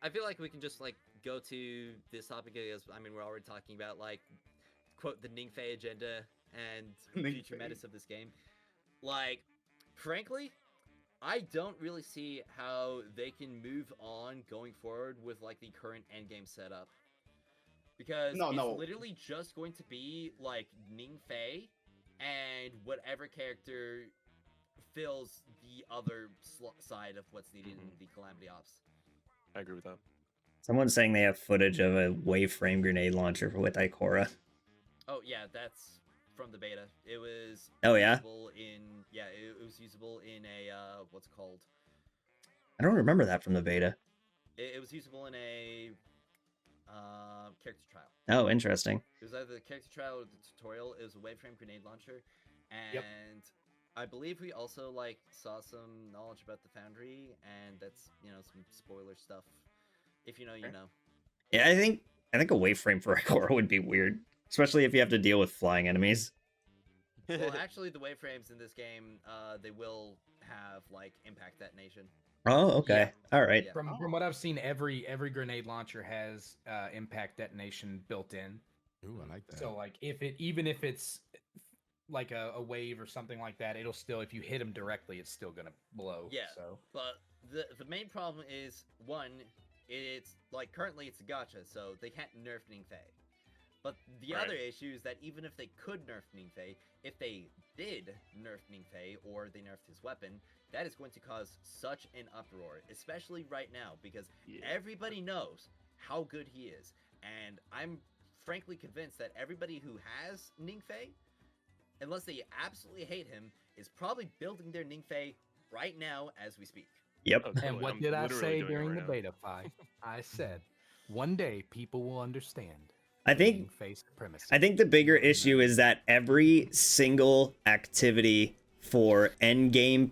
I feel like we can just like go to this topic, because I mean we're already talking about like quote the Ningfei agenda and future metas of this game. Like, frankly, I don't really see how they can move on going forward with like the current endgame setup. Because it's literally just going to be like Ningfei and whatever character fills the other side of what's needed in the Calamity Ops. I agree with that. Someone's saying they have footage of a wave frame grenade launcher with Ikora. Oh yeah, that's from the beta. It was usable it was usable in a what's it called? I don't remember that from the beta. It was usable in a character trial. Oh, interesting. It was either the character trial or the tutorial. It was a wave frame grenade launcher, and I believe we also like saw some knowledge about the Foundry, and that's some spoiler stuff. If you know, you know. Yeah, I think a wave frame for Ikora would be weird, especially if you have to deal with flying enemies. Well, actually, the wave frames in this game, they will have like impact detonation. Oh, okay. Yeah. All right. From what I've seen, every grenade launcher has impact detonation built in. Ooh, I like that. So like even if it's like a wave or something like that, it'll still, if you hit them directly, it's still gonna blow. Yeah. So But the main problem is, one, it's like currently it's a gacha, so they can't nerf Ningfei. But the other issue is that even if they could nerf Ningfei, if they did nerf Ningfei or they nerfed his weapon, that is going to cause such an uproar, especially right now, because everybody knows how good he is. And I'm frankly convinced that everybody who has Ningfei, unless they absolutely hate him, is probably building their Ningfei right now as we speak. Yep. Oh, totally. And what I'm did I literally say doing it during right the now. beta fight? I said, one day people will understand. I think face supremacy. I think the bigger issue is that every single activity for endgame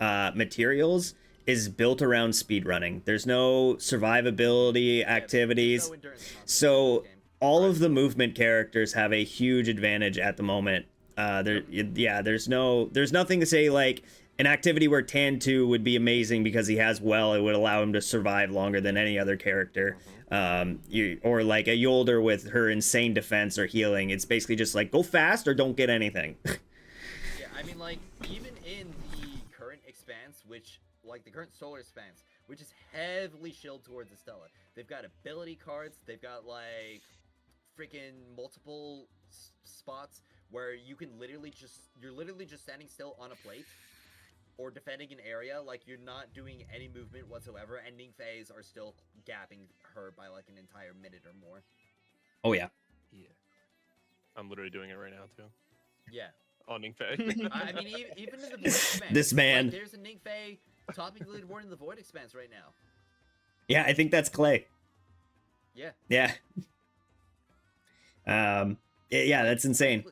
materials is built around speedrunning. There's no survivability activities. So all of the movement characters have a huge advantage at the moment. There's nothing to say like an activity where Tan2 would be amazing because he has it would allow him to survive longer than any other character. Or like a Yolder with her insane defense or healing. It's basically just like, go fast or don't get anything. Yeah, I mean, like, even in the current expanse, which, like, the current solar expanse, which is heavily shielded towards Estella, they've got ability cards, they've got, like, freaking multiple spots where you can you're literally just standing still on a plate, or defending an area, like you're not doing any movement whatsoever, and Ningfei's are still gapping her by like an entire minute or more. Oh yeah. Yeah. I'm literally doing it right now too. Yeah. On Ningfei. I mean, even in the Void Expanse. This man. Like, there's a Ningfei topping the leaderboard in the Void Expanse right now. Yeah, I think that's Clay. Yeah. Yeah. Yeah, that's insane.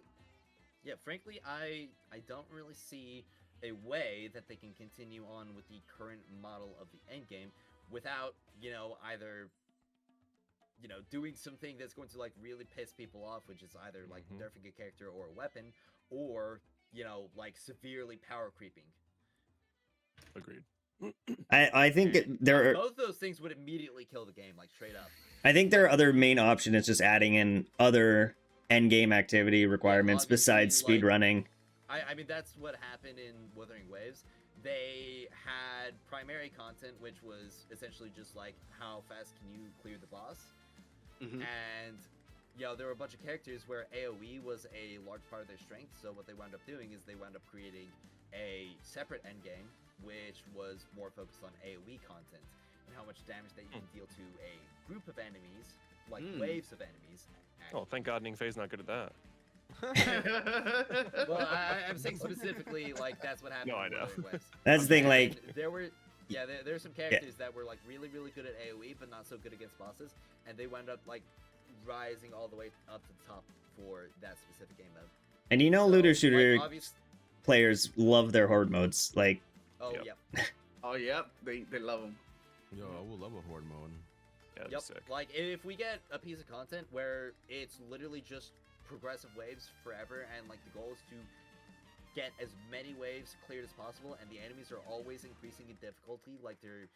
Frankly, I don't really see a way that they can continue on with the current model of the end game without, either, doing something that's going to like really piss people off, which is either like nerfing a character or a weapon, or, like severely power creeping. Agreed. I think there are both those things would immediately kill the game, like straight up. I think their other main option is just adding in other end game activity requirements besides speed running. I mean, that's what happened in Wuthering Waves. They had primary content, which was essentially just like, how fast can you clear the boss? And, there were a bunch of characters where AoE was a large part of their strength, so what they wound up doing is they wound up creating a separate endgame, which was more focused on AoE content, and how much damage that you can deal to a group of enemies, like waves of enemies. Oh, thank God Ningfei's not good at that. Well, I'm saying specifically, like, that's what happened. No, I know. That's the thing, like... There's some characters that were, like, really, really good at AoE, but not so good against bosses, and they wound up, like, rising all the way up to the top for that specific game mode. And looter shooter players love their horde modes, like... Oh, yep. Oh, yep. They love them. Yo, I would love a horde mode. Yeah, yep. Sick. Like, if we get a piece of content where it's literally just progressive waves forever, and, like, the goal is to get as many waves cleared as possible, and the enemies are always increasing in difficulty, like, they're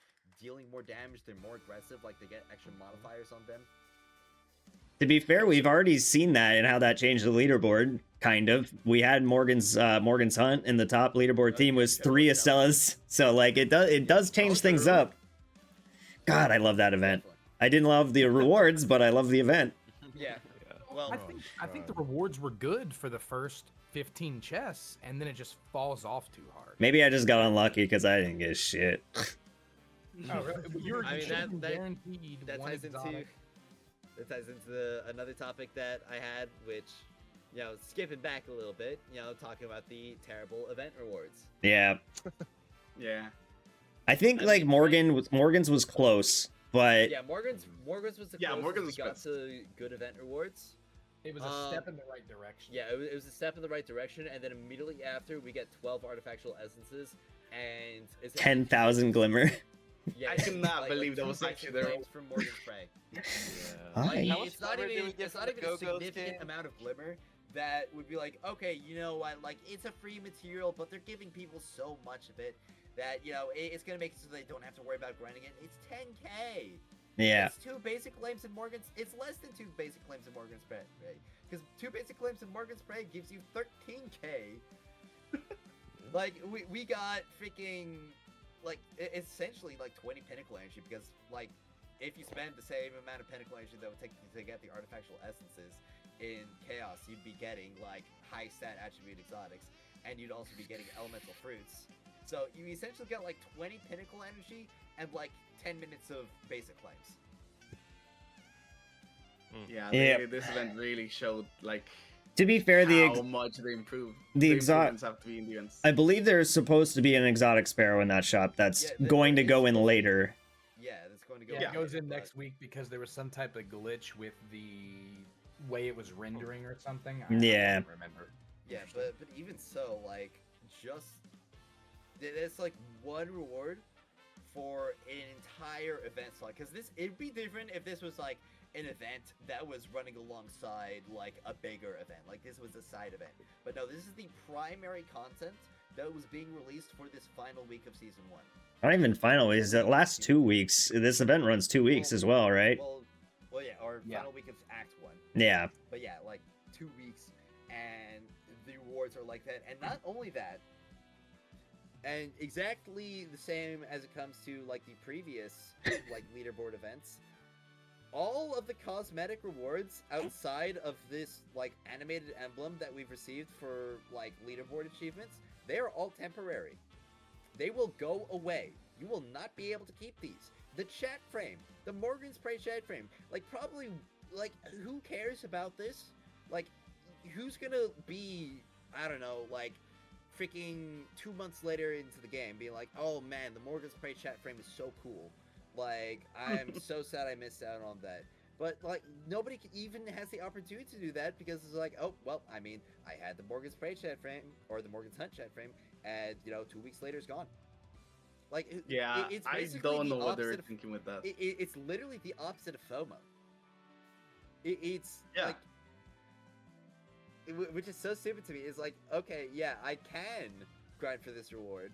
dealing more damage, they're more aggressive, like, they get extra modifiers on them. To be fair, we've already seen that and how that changed the leaderboard, kind of. We had Morgan's Hunt, and the top leaderboard team was 3 Estellas, so, like, it does change things up. God, I love that event. I didn't love the rewards, but I love the event. Yeah. Well, I think the rewards were good for the first 15 chests, and then it just falls off too hard. Maybe I just got unlucky because I didn't get shit. Oh, really? You're guaranteed that one ties exotic. That ties into another topic that I had, which, skipping back a little bit, talking about the terrible event rewards. Yeah. Yeah. I think Morgan's was close, but yeah, Morgan's was the closest we got to good event rewards. It was a step in the right direction. Yeah, it was a step in the right direction, and then immediately after we get 12 artifactual essences and 10,000 glimmer. Yeah, I cannot believe that was actually there from Morgan's Prey. Yeah. Like, it's not even a significant amount of glimmer that would be like, okay, you know what, like, it's a free material, but they're giving people so much of it that, it's gonna make it so they don't have to worry about grinding it. It's 10k. Yeah. It's 2 basic claims in Morgan's. It's less than 2 basic claims in Morgan's Prey, right? Because 2 basic claims in Morgan's Prey gives you 13k. Like, we got freaking, like, essentially like 20 pinnacle energy, because, like, if you spend the same amount of pinnacle energy that would take to get the artifactual essences in Chaos, you'd be getting, like, high stat attribute exotics, and you'd also be getting elemental fruits. So you essentially get, like, 20 pinnacle energy and, like, 10 minutes of basic claims. Yeah, this event really showed, like, to be fair, how much they improved. The improvements have to be in the events. I believe there's supposed to be an exotic sparrow in that shop that's going to go in later. Yeah, that's going to go. Yeah, it goes in next week because there was some type of glitch with the way it was rendering or something. I don't remember. Yeah, but even so, like, just it's like one reward for an entire event slot. Because it'd be different if this was like an event that was running alongside like a bigger event. Like, this was a side event. But no, this is the primary content that was being released for this final week of season 1. Not even final. Is that last 2 weeks? This event runs 2 weeks as well, right? Well, yeah, or final week of Act 1. Yeah. But yeah, like 2 weeks, and the rewards are like that. And not only that, and exactly the same as it comes to like the previous like leaderboard events, all of the cosmetic rewards outside of this like animated emblem that we've received for like leaderboard achievements, they are all temporary. They will go away. You will not be able to keep these. The chat frame, the Morgan Spray chat frame, like probably, like who cares about this? Like, who's gonna be, I don't know, like freaking 2 months later into the game being like, oh man, the Morgan Spray chat frame is so cool. Like, I'm so sad I missed out on that. But, like, nobody even has the opportunity to do that because it's like, oh, well, I mean, I had the Morgan Spray chat frame, or the Morgan's Hunt chat frame, and, 2 weeks later it's gone. Like, yeah, it's I don't know what they're thinking with that. It's literally the opposite of FOMO. It's, yeah. like, which is so stupid to me. It's like, okay, yeah, I can grind for this reward,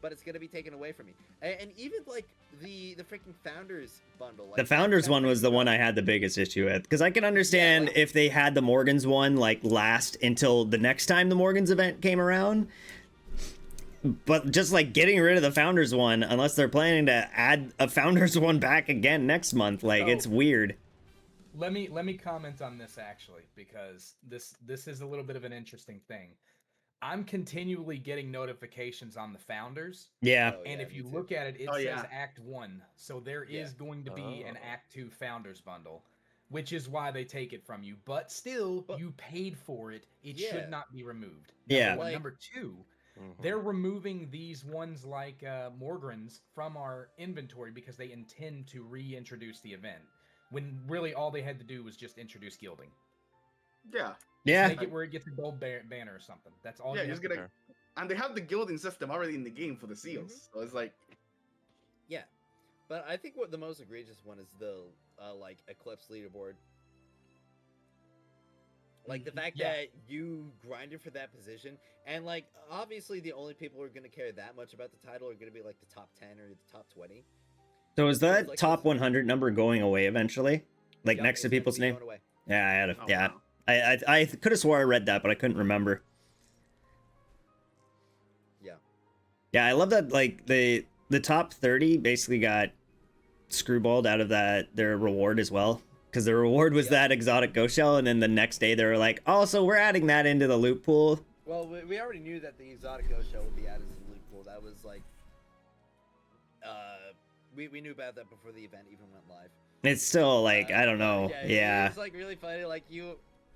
but it's gonna be taken away from me. And even like the freaking Founders bundle, like, the Founders one was the one I had the biggest issue with, because I can understand like, if they had the Morgans one like last until the next time the Morgans event came around, but just like getting rid of the Founders one, unless they're planning to add a Founders one back again next month, like it's weird. Let me comment on this actually, because this is a little bit of an interesting thing. I'm continually getting notifications on the Founders. Yeah. And if you look at it, it says Act 1. So there is going to be an Act 2 Founders bundle, which is why they take it from you. But still, you paid for it. It should not be removed. Number two, they're removing these ones like Morgrans from our inventory because they intend to reintroduce the event. When really all they had to do was just introduce gilding. Yeah. Yeah. Make it where it gets a gold banner or something. That's all. Yeah, you're just gonna, and they have the gilding system already in the game for the seals, so it's like. Yeah, but I think what the most egregious one is the like Eclipse leaderboard. Like the fact that you grinded for that position, and like obviously the only people who are gonna care that much about the title are gonna be like the top 10 or the top 20. So is that like top 100 number going away eventually? Like next to people's name? Yeah, I had a Wow. I could have swore I read that, but I couldn't remember. Yeah. Yeah, I love that like the top 30 basically got screwballed out of their reward as well. Because the reward was that exotic ghost shell, and then the next day they were like, oh, so we're adding that into the loot pool. Well, we already knew that the exotic ghost shell would be added to the loot pool. That was like we knew about that before the event even went live. It's still like I don't know. Yeah. It's like really funny. Like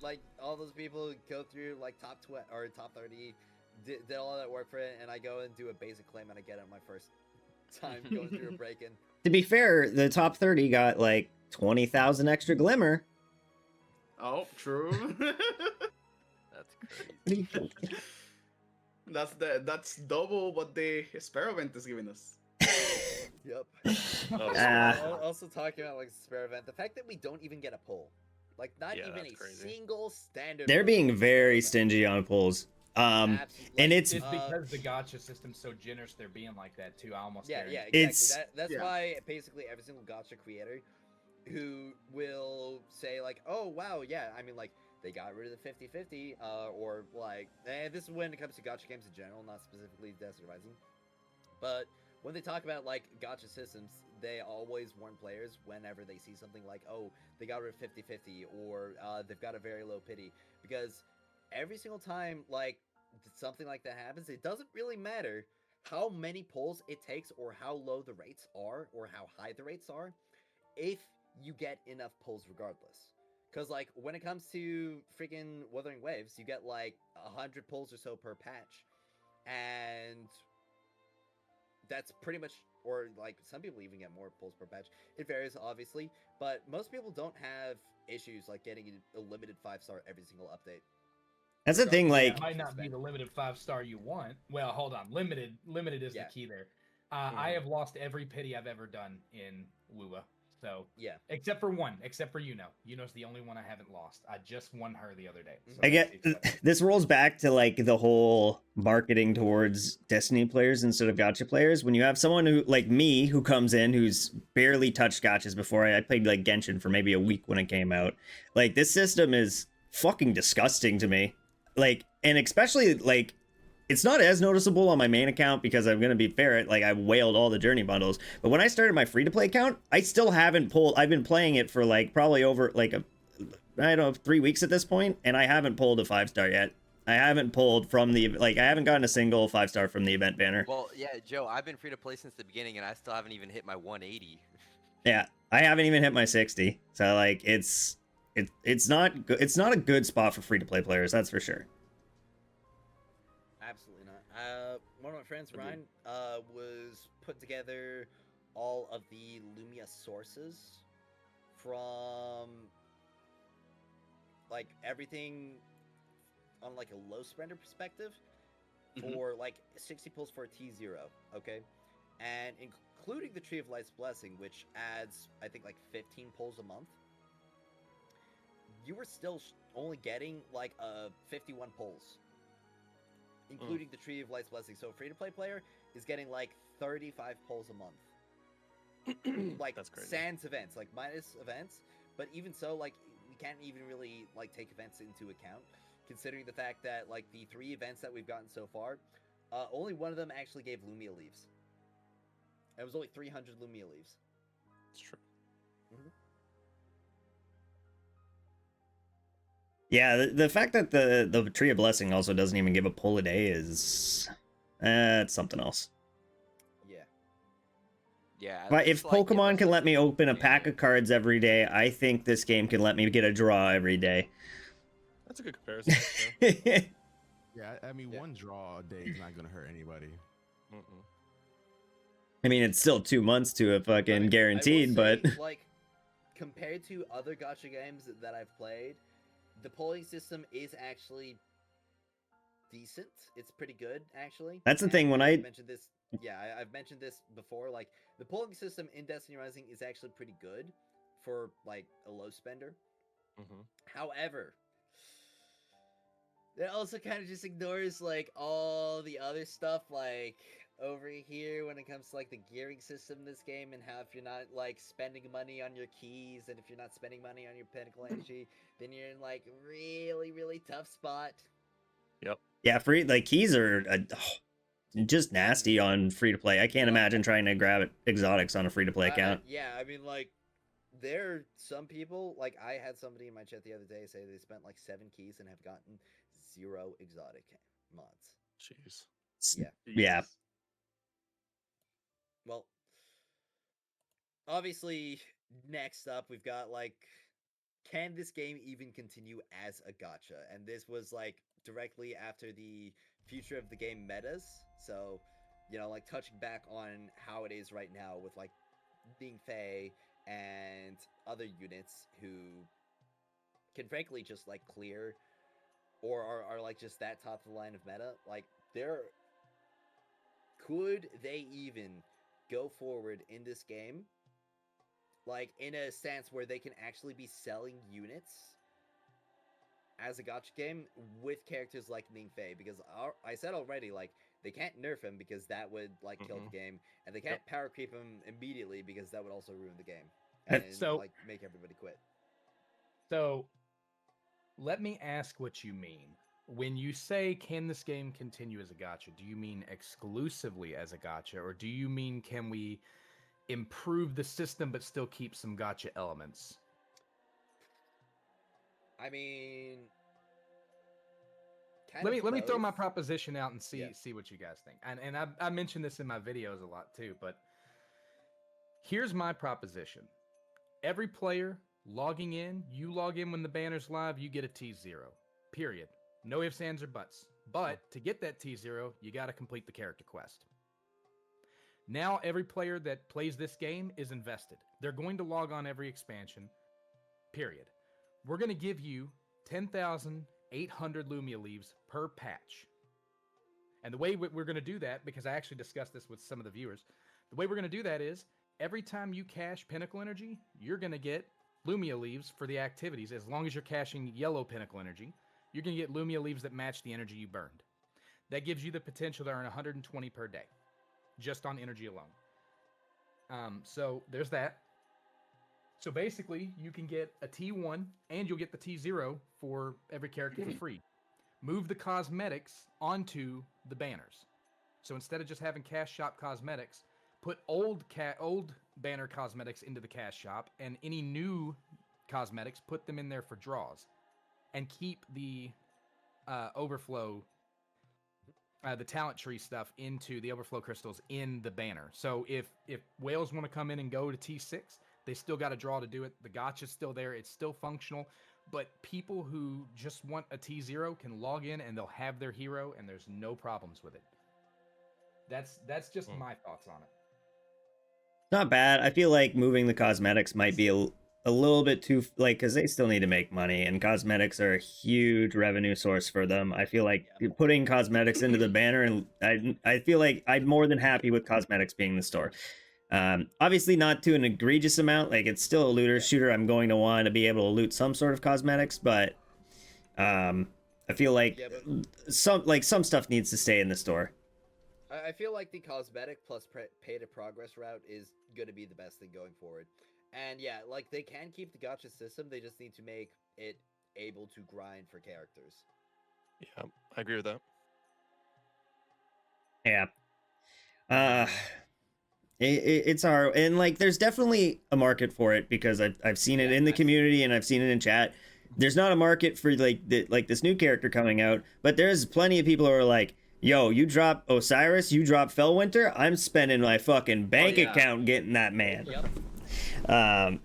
like all those people go through like top 20 or top 30, did all that work for it, and I go and do a basic claim and I get it my first time going through a break-in. To be fair, the top 30 got like 20,000 extra glimmer. Oh, true. That's crazy. That's double what the experiment is giving us. Yep. Also talking about like the spare event, the fact that we don't even get a pull, like not even a single standard. They're being very stingy on pulls. And it's because the gacha system's so generous. They're being like that too. I almost exactly. That's why basically every single gacha creator who will say like, oh wow, yeah, I mean like they got rid of the 50-50, or like, this is when it comes to gacha games in general, not specifically Desert Rising, but when they talk about like gacha systems, they always warn players whenever they see something like, oh, they got rid of 50-50, or they've got a very low pity, because every single time like something like that happens, it doesn't really matter how many pulls it takes or how low the rates are or how high the rates are, if you get enough pulls regardless. Because like when it comes to freaking Wuthering Waves, you get like 100 pulls or so per patch, and that's pretty much, or like some people even get more pulls per patch. It varies obviously, but most people don't have issues like getting a limited 5-star every single update. That's the thing, like it might not be the limited 5-star you want. Well, hold on, limited is the key there. I have lost every pity I've ever done in WUWA. So yeah, except for one, except for Yuno's the only one I haven't lost. I just won her the other day. So I get this rolls back to like the whole marketing towards Destiny players instead of gacha players. When you have someone who like me who comes in who's barely touched gachas before, I played like Genshin for maybe a week when it came out. Like this system is fucking disgusting to me. Like, and especially like it's not as noticeable on my main account because I'm gonna be fair, like I whaled all the journey bundles. But when I started my free-to-play account, I still haven't pulled. I've been playing it for like probably over like I don't know 3 weeks at this point, and I haven't pulled a 5-star yet. I haven't pulled from the I haven't gotten a single 5-star from the event banner. Well, yeah, Joe, I've been free to play since the beginning, and I still haven't even hit my 180. Yeah, I haven't even hit my 60. So like it's not a good spot for free to play players, that's for sure. Absolutely not. One of my friends, Ryan, was put together all of the Lumia sources from like everything on like a low spender perspective for like 60 pulls for a T0, okay? And including the Tree of Life's Blessing, which adds, I think, like 15 pulls a month, you were still only getting like 51 pulls, including the Tree of Life's Blessing. So a free-to-play player is getting like 35 pulls a month. Like, that's crazy. sans events, like minus events. But even so, like, we can't even really like take events into account, considering the fact that like the 3 events that we've gotten so far, only one of them actually gave Lumia leaves. It was only 300 Lumia leaves. It's true. Yeah, the fact that the Tree of Blessing also doesn't even give a pull a day is it's something else. Yeah. But if Pokemon can let me open a pack of cards every day, I think this game can let me get a draw every day. That's a good comparison. Yeah, I mean, one draw a day is not going to hurt anybody. I mean, it's still 2 months to a fucking guaranteed, but like compared to other gacha games that I've played, the polling system is actually decent. It's pretty good, actually. That's the thing when I mentioned this. Yeah, I've mentioned this before. Like, the polling system in Destiny Rising is actually pretty good for like a low spender. However, it also kind of just ignores like all the other stuff, like over here when it comes to like the gearing system in this game, and how if you're not like spending money on your keys, and if you're not spending money on your pinnacle energy, then you're in like really tough spot. Yep. Yeah, free like keys are just nasty on free to play. I can't imagine trying to grab exotics on a free to play account. Yeah, I mean, like, there are some people, like, I had somebody in my chat the other day say they spent like 7 keys and have gotten 0 exotic mods. Jeez. Yeah. Well, obviously, next up we've got like, can this game even continue as a gacha? And this was like directly after the future of the game metas. So, you know, like touching back on how it is right now with like Ning Fei and other units who can frankly just like clear or are like just that top of the line of meta. Like, could they even go forward in this game, like in a sense where they can actually be selling units as a gacha game with characters like Ning Fei? Because I said already, like, they can't nerf him because that would like kill the game, and they can't power creep him immediately because that would also ruin the game and like make everybody quit. So let me ask what you mean. When you say, can this game continue as a gacha, do you mean exclusively as a gacha, or do you mean can we improve the system but still keep some gacha elements? I mean, let me throw my proposition out and see what you guys think. And I mentioned this in my videos a lot too, but here's my proposition. Every player logging in, you log in when the banner's live, you get a T0. Period. No ifs, ands, or buts. But to get that T0, you got to complete the character quest. Now every player that plays this game is invested. They're going to log on every expansion. Period. We're going to give you 10,800 Lumia leaves per patch. And the way we're going to do that, because I actually discussed this with some of the viewers, the way we're going to do that is every time you cash Pinnacle Energy, you're going to get Lumia leaves for the activities. As long as you're cashing yellow Pinnacle Energy, you're going to get Lumia leaves that match the energy you burned. That gives you the potential to earn 120 per day, just on energy alone. So there's that. So basically, you can get a T1 and you'll get the T0 for every character for free. Move the cosmetics onto the banners. So instead of just having cash shop cosmetics, put old banner cosmetics into the cash shop, and any new cosmetics, put them in there for draws. And keep the overflow, the talent tree stuff into the overflow crystals in the banner. So if whales want to come in and go to T6, they still got to draw to do it. The gacha's still there. It's still functional. But people who just want a T0 can log in and they'll have their hero, and there's no problems with it. That's just my thoughts on it. Not bad. I feel like moving the cosmetics might be a little bit too, like, because they still need to make money, and cosmetics are a huge revenue source for them. I feel like putting cosmetics into the banner, and I feel like I'm more than happy with cosmetics being the store. Obviously not to an egregious amount, like it's still a looter shooter. I'm going to want to be able to loot some sort of cosmetics, but I feel like some stuff needs to stay in the store. I feel like the cosmetic plus pay to progress route is going to be the best thing going forward. And yeah, like they can keep the gacha system, they just need to make it able to grind for characters. Yeah, I agree with that. Yeah. It's hard, and like there's definitely a market for it because I've seen it in the community and I've seen it in chat. There's not a market for like this new character coming out, but there's plenty of people who are like, yo, you drop Osiris, you drop Fellwinter, I'm spending my fucking bank account getting that man. Yep.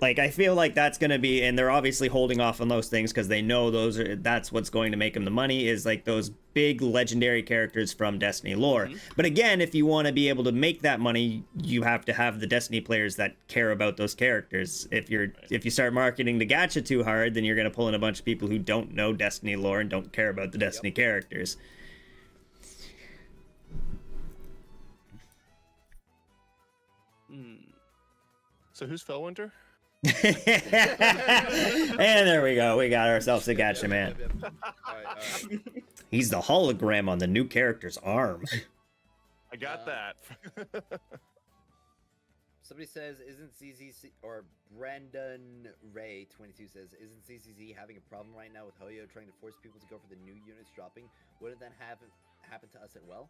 Like I feel like that's gonna be, and they're obviously holding off on those things because they know that's what's going to make them the money, is like those big legendary characters from Destiny lore. But again, if you want to be able to make that money, you have to have the Destiny players that care about those characters. If you start marketing the gacha too hard, then you're gonna pull in a bunch of people who don't know Destiny lore and don't care about the Destiny characters. So who's Fellwinter? And there we go. We got ourselves a gacha man. All right. He's the hologram on the new character's arm. I got that. Somebody says, isn't ZZZ, or Brandon Ray 22 says, isn't ZZZ having a problem right now with Hoyo trying to force people to go for the new units dropping? Wouldn't that happen to us as well?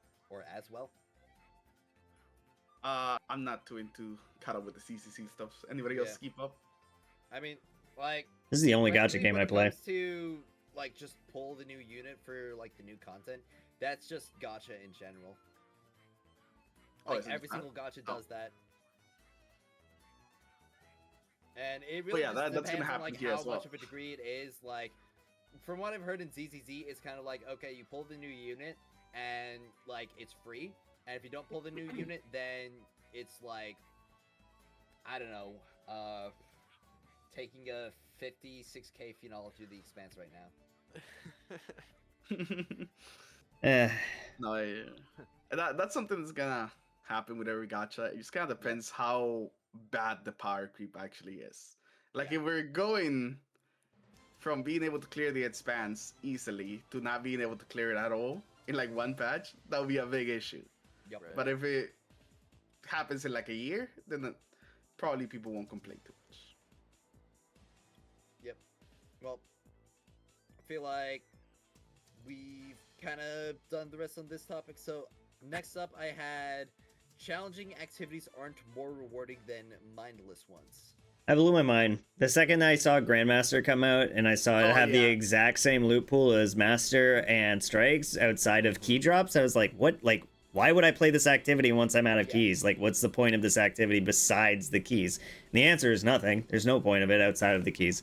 I'm not too caught up with the CCC stuff. Anybody else keep up? I mean, like, this is the only gacha game I play. To like just pull the new unit for like the new content, that's just gacha in general. Like every single gacha does that. And it really that's gonna happen on, like, here how as well. much of a degree it is. Like, from what I've heard in ZZZ, it's kind of like, okay, you pull the new unit, and like it's free. And if you don't pull the new unit, then it's like, I don't know, taking a 56k phenol through the expanse right now. No, that's something that's gonna happen with every gacha. It just kind of depends how bad the power creep actually is. Like if we're going from being able to clear the expanse easily to not being able to clear it at all in like one patch, that would be a big issue. Yep. But if it happens in like a year, then probably people won't complain too much. Yep. Well, I feel like we've kind of done the rest on this topic. So next up, I had challenging activities aren't more rewarding than mindless ones. I blew my mind. The second I saw Grandmaster come out and I saw it have the exact same loot pool as Master and Strikes outside of key drops, I was like, what? Like, why would I play this activity once I'm out of keys? Like, what's the point of this activity besides the keys? And the answer is nothing. There's no point of it outside of the keys.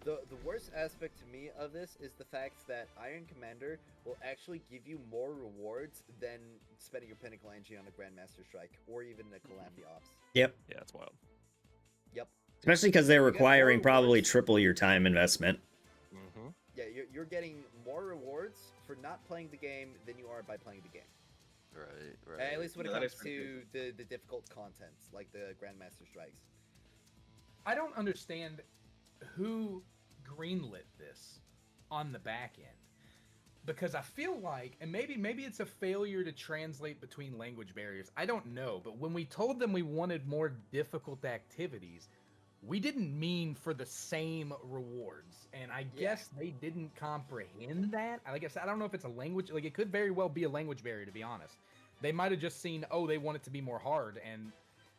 The worst aspect to me of this is the fact that Iron Commander will actually give you more rewards than spending your Pinnacle Energy on a Grandmaster Strike or even a Calamity Ops. Yep. Yeah, that's wild. Yep. Especially because they're requiring probably triple your time investment. Mm-hmm. Yeah, you're getting more rewards for not playing the game than you are by playing the game. Right. At least when it comes to the difficult contents, like the Grandmaster Strikes. I don't understand who greenlit this on the back end. Because I feel like, and maybe it's a failure to translate between language barriers. I don't know. But when we told them we wanted more difficult activities, we didn't mean for the same rewards. And I guess they didn't comprehend that. I guess I don't know if it's a language, like it could very well be a language barrier, to be honest. They might have just seen, oh, they want it to be more hard and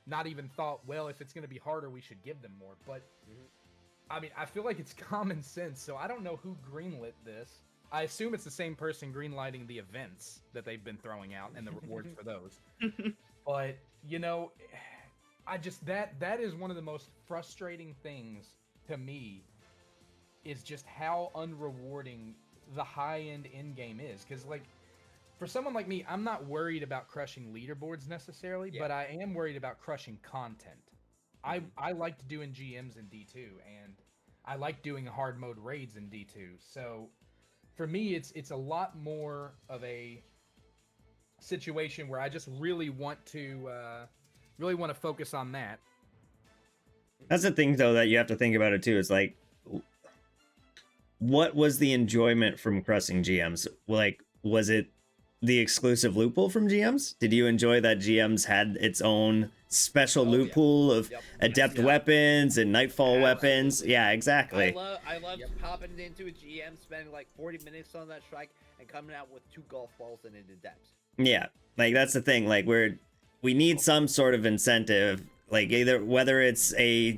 not even thought, well, if it's going to be harder, we should give them more. But I mean, I feel like it's common sense. So I don't know who greenlit this. I assume it's the same person greenlighting the events that they've been throwing out and the rewards for those. But you know, I just that is one of the most frustrating things to me. Is just how unrewarding the high-end in-game is, because like for someone like me, I'm not worried about crushing leaderboards necessarily, but I am worried about crushing content. I liked doing GMs in D2, and I like doing hard mode raids in D2. So for me, it's a lot more of a situation where I just really want to focus on that. That's the thing, though, that you have to think about it too. Is like, what was the enjoyment from crushing GMs? Like, was it the exclusive loot pool from GMs? Did you enjoy that GMs had its own special loot pool of adept weapons and nightfall weapons? Yeah, exactly. I love popping into a GM, spending like 40 minutes on that strike, and coming out with 2 golf balls and an adept. Yeah, like that's the thing. Like we need some sort of incentive. Like either whether it's a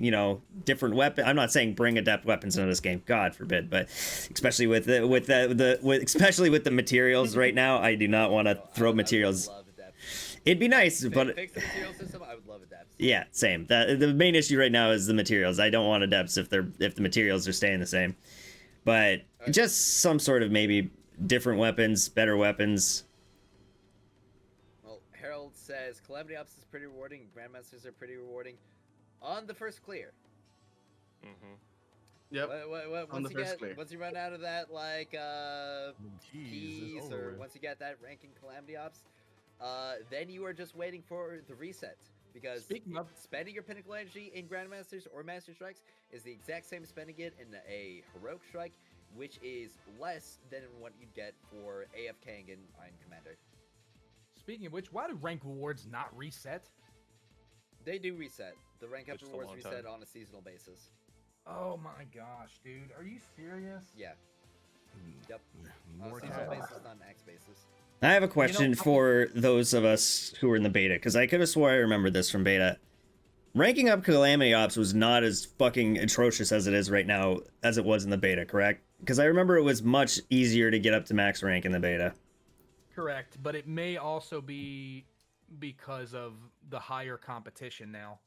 different weapon. I'm not saying bring adept weapons into this game, God forbid, but especially with especially with the materials right now, I do not want to throw materials. It'd be nice, but fix the material system. I would love adepts. Yeah, same. The main issue right now is the materials. I don't want adepts if the materials are staying the same, but just some sort of maybe different weapons, better weapons. Harold says Calamity Ops is pretty rewarding. Grandmasters are pretty rewarding on the first clear. Yep. Once you run out of that keys, or once you get that ranking Calamity Ops, then you are just waiting for the reset. Because spending your pinnacle energy in Grandmasters or Master Strikes is the exact same spending it in a Heroic Strike, which is less than what you'd get for AFKing in Iron Commander. Speaking of which, why do rank rewards not reset? They do reset. The rank up rewards reset on a seasonal basis. Oh my gosh, dude. Are you serious? Yeah. Yep. On a seasonal basis, not an X basis. I have a question for those of us who were in the beta, because I could have swore I remembered this from beta. Ranking up Calamity Ops was not as fucking atrocious as it is right now as it was in the beta, correct? Because I remember it was much easier to get up to max rank in the beta. Correct, but it may also be because of the higher competition now.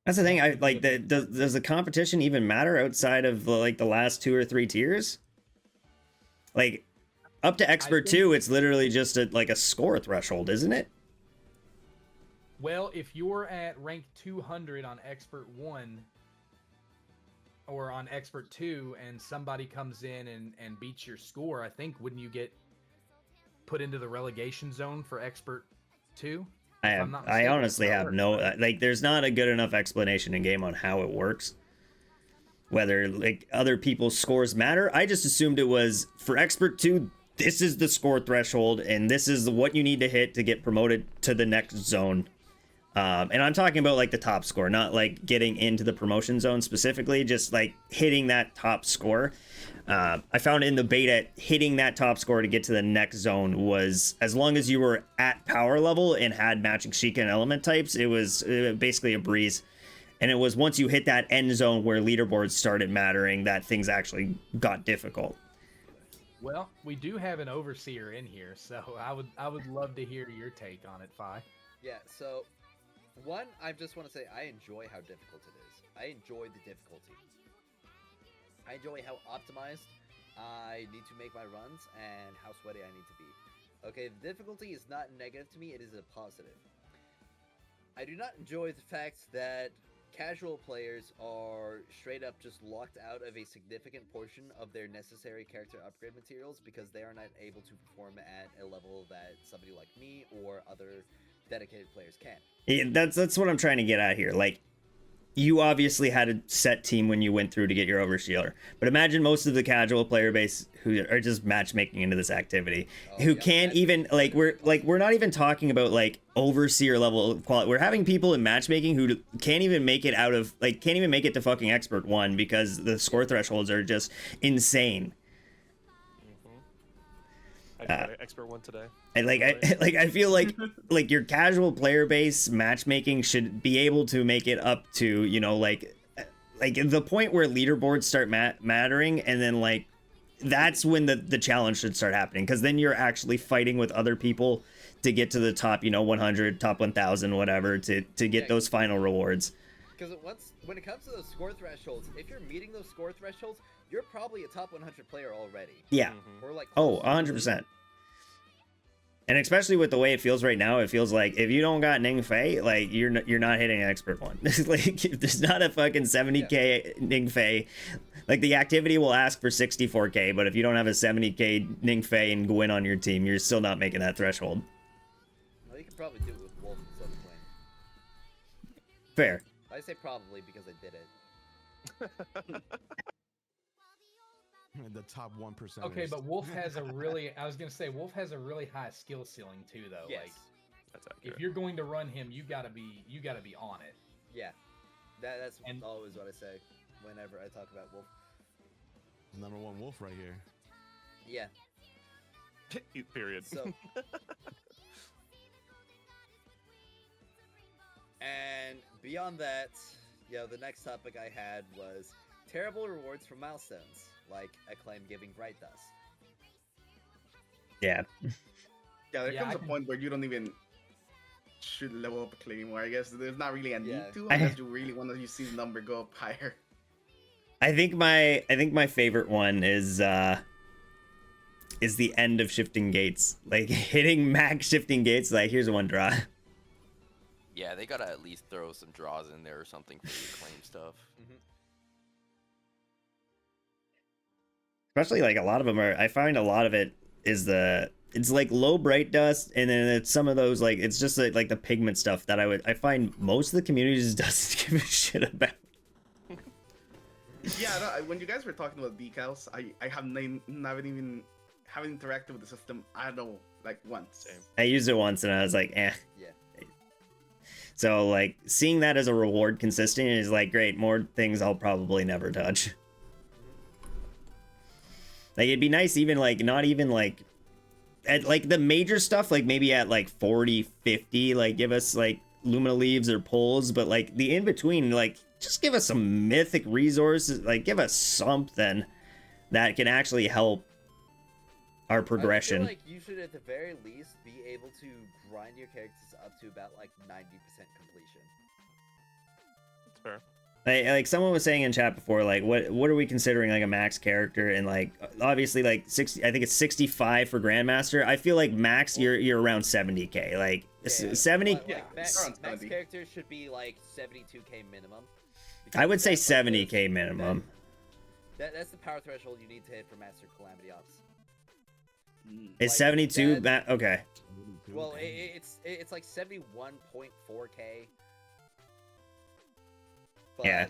That's the thing. I like. Does the competition even matter outside of like the last 2 or 3 tiers? Like up to Expert 2, it's literally just a score threshold, isn't it? Well, if you're at rank 200 on Expert 1 or on Expert 2, and somebody comes in and beats your score, I think wouldn't you get put into the relegation zone for Expert 2? I honestly have there's not a good enough explanation in game on how it works. Whether like other people's scores matter. I just assumed it was for Expert 2, this is the score threshold and this is what you need to hit to get promoted to the next zone. And I'm talking about like the top score, not like getting into the promotion zone specifically, just like hitting that top score. I found in the beta, hitting that top score to get to the next zone was, as long as you were at power level and had matching Sheikah and element types, it was basically a breeze. And it was once you hit that end zone where leaderboards started mattering that things actually got difficult. Well, we do have an overseer in here, so I would love to hear your take on it, Fi. Yeah, so one, I just want to say I enjoy how difficult it is. I enjoy the difficulty. I enjoy how optimized I need to make my runs and how sweaty I need to be. Okay, the difficulty is not negative to me, it is a positive. I do not enjoy the fact that casual players are straight up just locked out of a significant portion of their necessary character upgrade materials because they are not able to perform at a level that somebody like me or other dedicated players can. Yeah, that's what I'm trying to get at here. Like, you obviously had a set team when you went through to get your oversealer, but imagine most of the casual player base who are just matchmaking into this activity, who can't even we're not even talking about like overseer level quality. We're having people in matchmaking who can't even make it can't even make it to fucking Expert 1 because the score thresholds are just insane. I tried Expert 1 today. And I feel like your casual player base matchmaking should be able to make it up to, like the point where leaderboards start mattering, and then like that's when the challenge should start happening, because then you're actually fighting with other people to get to the top, 100, top 1000, whatever, to get those final rewards. Because when it comes to those score thresholds, if you're meeting those score thresholds, you're probably a top 100 player already. Yeah. Or like 100%. And especially with the way it feels right now, it feels like if you don't got Ning Fei, like you're not hitting an expert one. Like if there's not a fucking 70k Ning Fei, like the activity will ask for 64k, but if you don't have a 70k Ning Fei and Gwyn on your team, you're still not making that threshold. Well, you could probably do it with Wolf at some point. Fair. I say probably because I did it. The top 1%. Okay, but Wolf has I was gonna say Wolf has a really high skill ceiling too, though. Yes. Like, That's accurate. if you're going to run him, you gotta be on it. Yeah, that's always what I say whenever I talk about Wolf. Number 1 Wolf right here. Yeah. Period. So. And beyond that, the next topic I had was terrible rewards for milestones, like Acclaim giving Bright Dust. Yeah. Yeah, there comes a point where you don't even should level up Acclaim anymore. I guess there's not really a need to, unless you really want to see the number go up higher. I think my favorite one is the end of shifting gates. Like hitting max shifting gates, like here's one draw. Yeah, they gotta at least throw some draws in there or something for the Acclaim stuff. Especially like a lot of them are. I find a lot of it is it's like low bright dust, and then it's some of those like it's just like the pigment stuff that I find most of the community just doesn't give a shit about. Yeah, no, when you guys were talking about decals, I haven't interacted with the system. I don't know, like once. Same. I used it once and I was like, eh. Yeah. So like seeing that as a reward consistent is like great. More things I'll probably never touch. Like it'd be nice even like not even like at like the major stuff, like maybe at like 40, 50, like give us like Lumina Leaves or pulls, but like the in between, like just give us some mythic resources, like give us something that can actually help our progression. I feel like you should at the very least be able to grind your characters up to about like 90% completion. That's fair. Like someone was saying in chat before, like what are we considering like a max character? And like obviously like 60, I think it's 65 for Grandmaster. I feel like max you're around 70k. Like 70. Max characters should be like 72k minimum. I would say 70k minimum. That's the power threshold you need to hit for Master Calamity Ops. Is 72 that okay? Well, it's like 71.4k. But, yeah,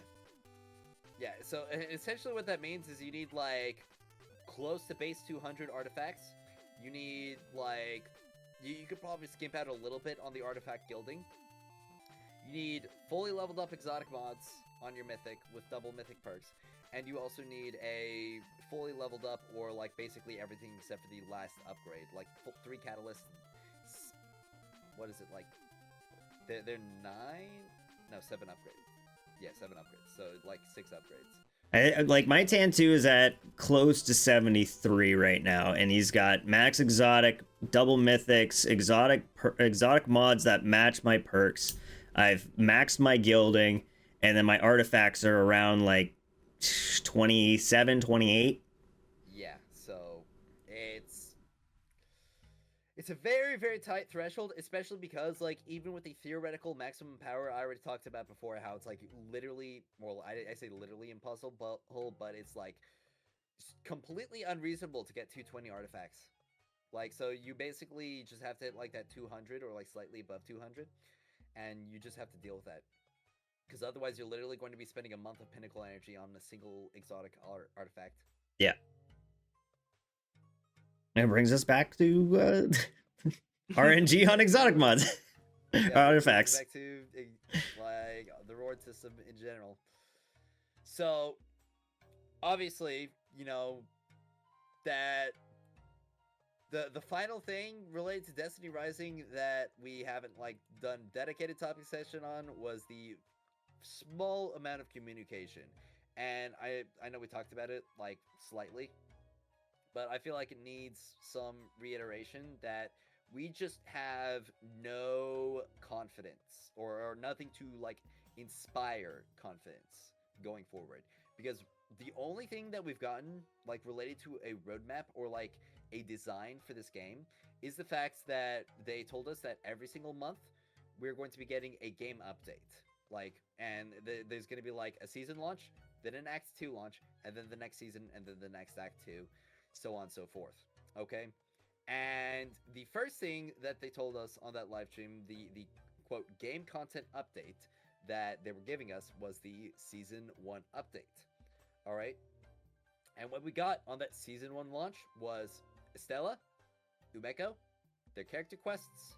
so essentially what that means is you need like close to base 200 artifacts. You need like you could probably skimp out a little bit on the artifact gilding. You need fully leveled up exotic mods on your mythic with double mythic perks, and you also need a fully leveled up or like basically everything except for the last upgrade, like 3 catalysts. What is it like? They're 7 upgrades. Yeah, 7 upgrades. So like 6 upgrades. Like my Tan 2 is at close to 73 right now, and he's got max exotic, double mythics, exotic mods that match my perks. I've maxed my gilding, and then my artifacts are around like 27, 28. Yeah, so it's a very, very tight threshold, especially because, like, even with the theoretical maximum power I already talked about before, how it's, like, literally, well, I say literally impossible, but it's, like, completely unreasonable to get 220 artifacts. Like, so you basically just have to hit, like, that 200 or, like, slightly above 200, and you just have to deal with that. Because otherwise you're literally going to be spending a month of pinnacle energy on a single exotic artifact. Yeah. It brings us back to RNG on exotic mods. Artifacts. Back to like the reward system in general. So obviously, you know, that the final thing related to Destiny Rising that we haven't like done dedicated topic session on was the small amount of communication. And I know we talked about it like slightly, but I feel like it needs some reiteration that we just have no confidence or nothing to like inspire confidence going forward, because the only thing that we've gotten like related to a roadmap or like a design for this game is the fact that they told us that every single month we're going to be getting a game update, like, and there's going to be like a season launch, then an Act 2 launch, and then the next season, and then the next Act 2, so on and so forth. Okay? And the first thing that they told us on that live stream, the quote game content update that they were giving us was the Season 1 update. Alright? And what we got on that Season 1 launch was Estella, Umeko, their character quests,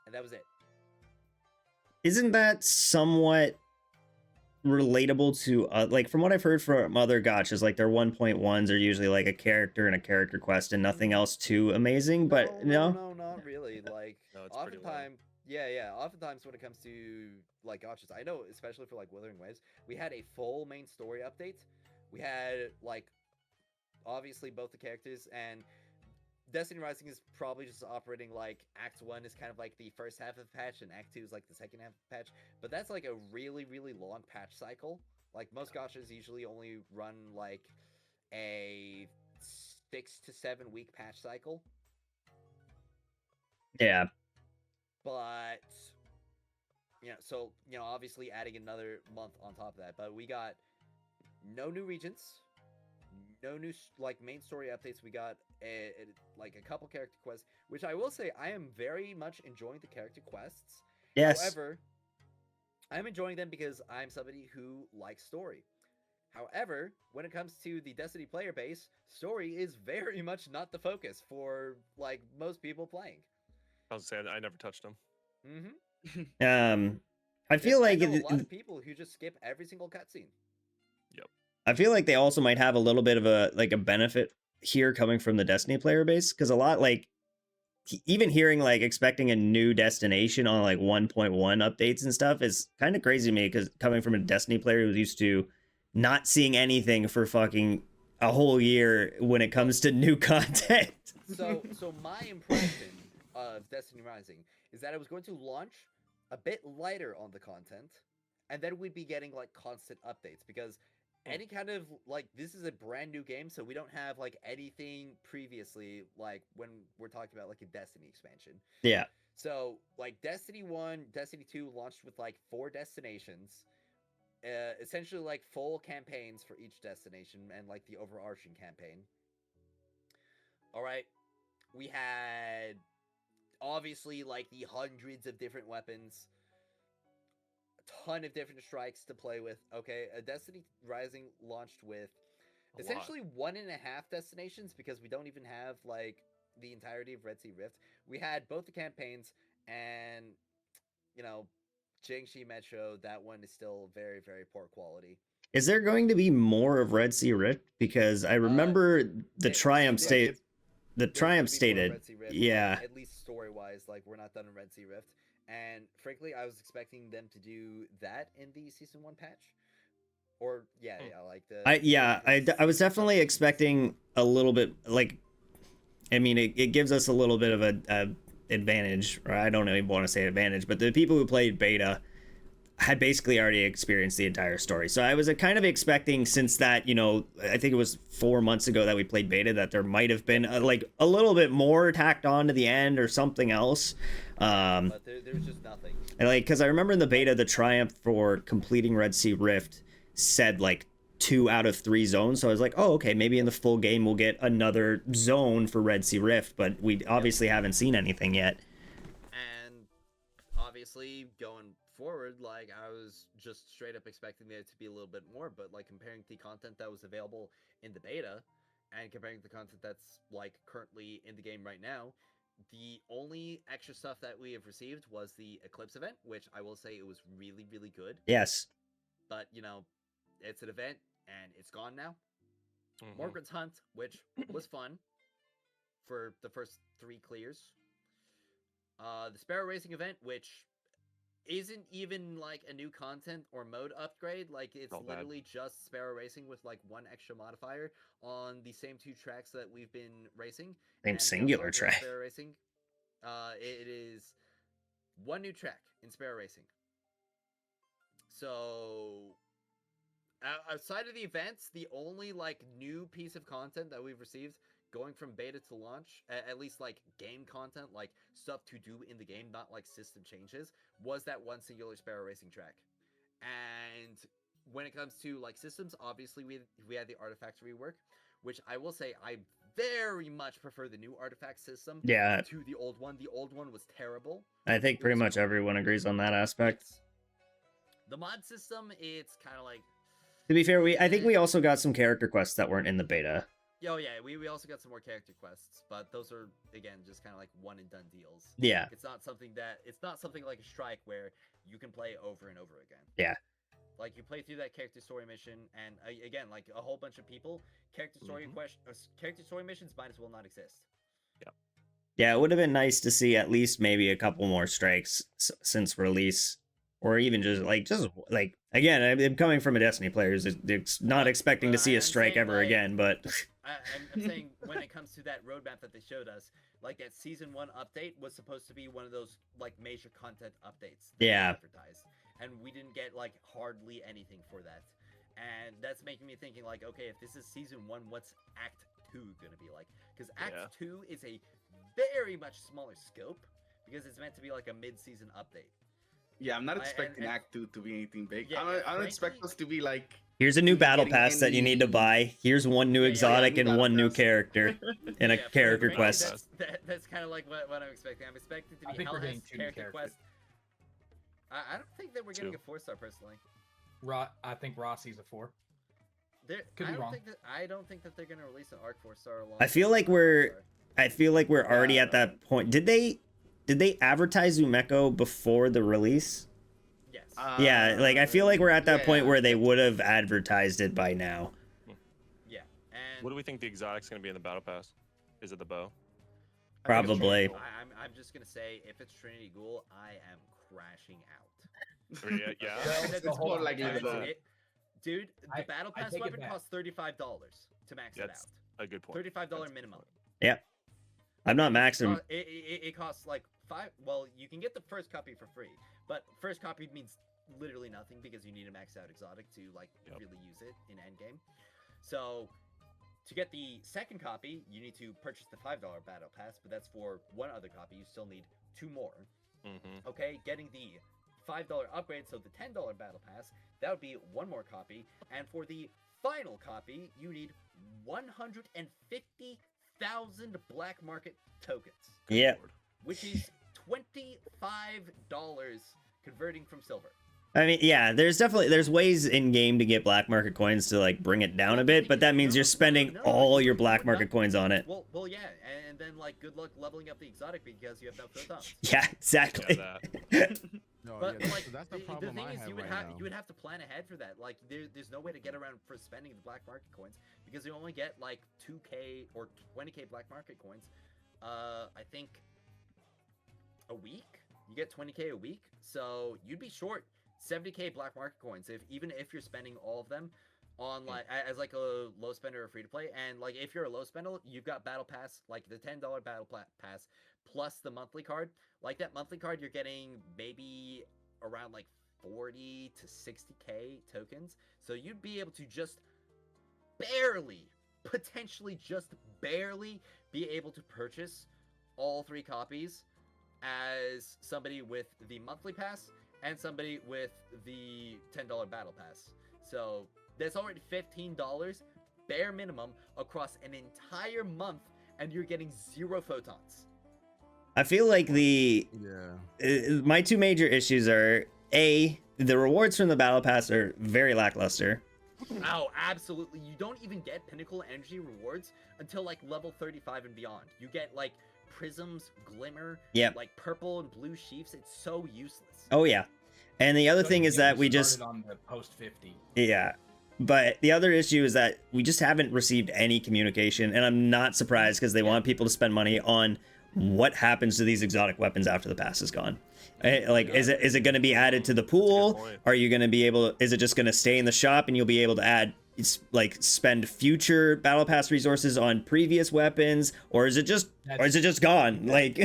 and that was it. Isn't that somewhat relatable to like from what I've heard from other gachas, like their 1.1s are usually like a character and a character quest and nothing else too amazing? But no, not really. Like No, it's pretty low. oftentimes, yeah. Oftentimes when it comes to like gachas, I know especially for like Wuthering Waves, we had a full main story update. We had like obviously both the characters, and Destiny Rising is probably just operating like Act 1 is kind of like the first half of the patch, and Act 2 is like the second half of the patch. But that's like a really, really long patch cycle. Like most gachas usually only run like a 6 to 7 week patch cycle. yeah. But so obviously adding another month on top of that. But we got no new regions, no new like main story updates. We got like a couple character quests, which I will say I am very much enjoying the character quests. Yes. However, I'm enjoying them because I'm somebody who likes story. However, when it comes to the Destiny player base, story is very much not the focus for like most people playing. I was saying I never touched them. I feel like I know a lot of people who just skip every single cutscene. Yep. I feel like they also might have a little bit of a benefit here coming from the Destiny player base, because a lot like even hearing like expecting a new destination on like 1.1 updates and stuff is kind of crazy to me, because coming from a Destiny player who's used to not seeing anything for fucking a whole year when it comes to new content. So my impression of Destiny Rising is that it was going to launch a bit lighter on the content, and then we'd be getting like constant updates, because any kind of like this is a brand new game, so we don't have like anything previously like when we're talking about like a Destiny expansion. Yeah. So like Destiny 1, Destiny 2 launched with like 4 destinations, essentially like full campaigns for each destination and like the overarching campaign. All right, we had obviously like the hundreds of different weapons, a ton of different strikes to play with. Okay, Destiny Rising launched with essentially 1.5 destinations, because we don't even have like the entirety of Red Sea Rift. We had both the campaigns, and Jiangxi Metro, that one is still very, very poor quality. Is there going to be more of Red Sea Rift? Because I remember the Triumph stated, yeah. At least story-wise, like we're not done in Red Sea Rift. And frankly, I was expecting them to do that in the Season 1 patch. Or I was definitely expecting a little bit, like, I mean, it gives us a little bit of a advantage, or I don't even want to say advantage, but the people who played beta had basically already experienced the entire story. So I was kind of expecting, since that, I think it was 4 months ago that we played beta, that there might have been like a little bit more tacked on to the end or something else. But there's just nothing. Like, because I remember in the beta, the triumph for completing Red Sea Rift said like 2 out of 3 zones. So I was like, oh, okay, maybe in the full game we'll get another zone for Red Sea Rift, but we obviously haven't seen anything yet. And obviously going forward, like I was just straight up expecting there to be a little bit more, but like comparing the content that was available in the beta and comparing the content that's like currently in the game right now, the only extra stuff that we have received was the Eclipse event, which I will say it was really, really good. Yes. But it's an event and it's gone now. Morgan's Hunt, which was fun for the first 3 clears. The Sparrow Racing event, which isn't even like a new content or mode upgrade. Like it's literally just Sparrow Racing with like one extra modifier on the same 2 tracks that we've been racing. Same singular track. Sparrow Racing. It is one new track in Sparrow Racing. So outside of the events, the only like new piece of content that we've received going from beta to launch, at least like game content, like stuff to do in the game, not like system changes, was that one singular Sparrow Racing track. And when it comes to like systems, obviously we had the artifacts rework, which I will say I very much prefer the new artifact system to the old one. The old one was terrible. I think pretty much everyone agrees on that aspect. The mod system, it's kind of like... To be fair, I think we also got some character quests that weren't in the beta. Oh yeah, we also got some more character quests, but those are again just kind of like one and done deals. Yeah. It's not something like a strike where you can play over and over again. Yeah. Like you play through that character story mission, and again, like a whole bunch of people, character story missions might as well not exist. Yeah. Yeah, it would have been nice to see at least maybe a couple more strikes since release. Or even just like again, I'm coming from a Destiny player who's not expecting to see a strike ever again, but I'm saying when it comes to that roadmap that they showed us, like that season 1 update was supposed to be one of those like major content updates. Advertised, and we didn't get like hardly anything for that, and that's making me thinking like, okay, if this is season 1, what's Act 2 gonna be like? Because Act 2 is a very much smaller scope because it's meant to be like a mid-season update. Yeah, I'm not expecting Act 2 to be anything big. I don't expect us to be like... Here's a new battle pass that you need to buy. Here's one new exotic and one new character in a character quest. That's kind of like what I'm expecting. I'm expecting to be Hell's character quest. I don't think that we're getting a 4-star personally. I think Rossi's a 4. Could be wrong. I don't think that they're going to release an Arc 4-star along. I feel like we're already at that point. Did they advertise Umeko before the release? Yes. Yeah, like I feel like we're at that point where they would have advertised it by now. Yeah. And what do we think the exotic's going to be in the battle pass? Is it the bow? Probably. I'm just going to say, if it's Trinity Ghoul, I am crashing out. Yeah. Dude, the battle pass weapon costs $35 to max it out. A good point. $35 minimum. Yeah. I'm not maxing. It costs like $5. Well, you can get the first copy for free, but first copy means literally nothing because you need a maxed out exotic to like really use it in endgame. So to get the second copy, you need to purchase the $5 battle pass, but that's for one other copy. You still need 2 more. Okay, getting the $5 upgrade, so the $10 battle pass, that would be 1 more copy, and for the final copy, you need 150,000 black market tokens. Yeah. Which is $25 converting from silver. I mean, yeah, there's ways in game to get black market coins to like bring it down a bit, but that means you're spending all your black market coins on it. Well, yeah, and then like good luck leveling up the exotic because you have no photons. Yeah, exactly. But like the thing is, you would have to plan ahead for that. Like there's no way to get around for spending the black market coins because you only get like 2K or 20K black market coins. I think a week. You get 20K a week, so you'd be short 70K black market coins even if you're spending all of them on like as like a low spender or free to play. And like if you're a low spender, you've got battle pass, like the $10 battle pass plus the monthly card. Like that monthly card, you're getting maybe around like 40 to 60K tokens. So you'd be able to just potentially just barely be able to purchase all 3 copies as somebody with the monthly pass and somebody with the $10 battle pass. So that's already $15 bare minimum across an entire month, and you're getting 0 photons. I feel like my 2 major issues are A, the rewards from the battle pass are very lackluster. Oh, absolutely. You don't even get pinnacle energy rewards until like level 35 and beyond. You get like prisms, glimmer, like purple and blue sheaths. It's so useless. Oh yeah. And the other thing is that we just on the post 50. Yeah. But the other issue is that we just haven't received any communication, and I'm not surprised because they want people to spend money on what happens to these exotic weapons after the pass is gone? Like, is it going to be added to the pool? Are you going to be able to, is it just going to stay in the shop and you'll be able to add, spend future battle pass resources on previous weapons, or is it just gone? Like,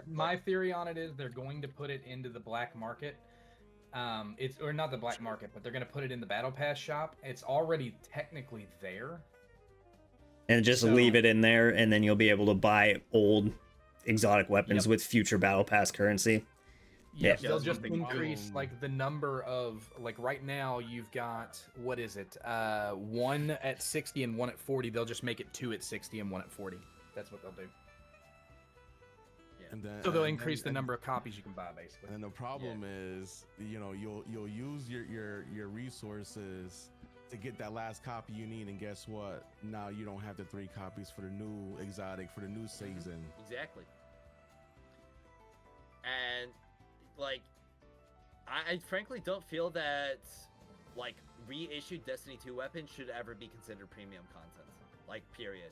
my theory on it is they're going to put it into the black market. It's, or not the black market, but they're going to put it in the battle pass shop. It's already technically there. And just leave it in there, and then you'll be able to buy old exotic weapons with future battle pass currency. Yes, they'll just increase like the number of, like, right now you've got, what is it? 1 at 60 and 1 at 40. They'll just make it 2 at 60 and 1 at 40. That's what they'll do. And then, so they'll increase the number of copies you can buy, basically. And the problem is, you know, you'll use your resources to get that last copy you need, and guess what? Now you don't have the 3 copies for the new exotic for the new season. Exactly. And like, I frankly don't feel that like reissued Destiny 2 weapons should ever be considered premium content. Like, period.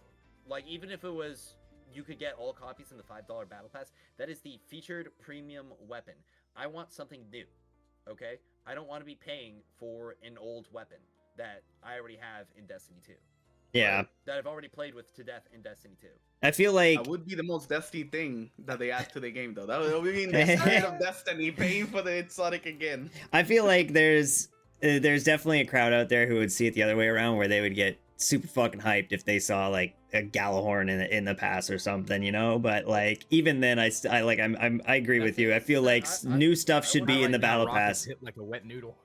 Like, even if it was, you could get all copies in the $5 battle pass, that is the featured premium weapon. I want something new. Okay? I don't want to be paying for an old weapon that I already have in Destiny 2. Yeah. Right? That I've already played with to death in Destiny 2. I feel like that would be the most Destiny thing that they add to the game, though. That would be the spirit of Destiny, paying for the exotic again. I feel like there's definitely a crowd out there who would see it the other way around, where they would get super fucking hyped if they saw like a Galahorn in the pass or something, you know. But like, even then, I agree with you. I feel like new stuff should be in the battle pass. Hit like a wet noodle.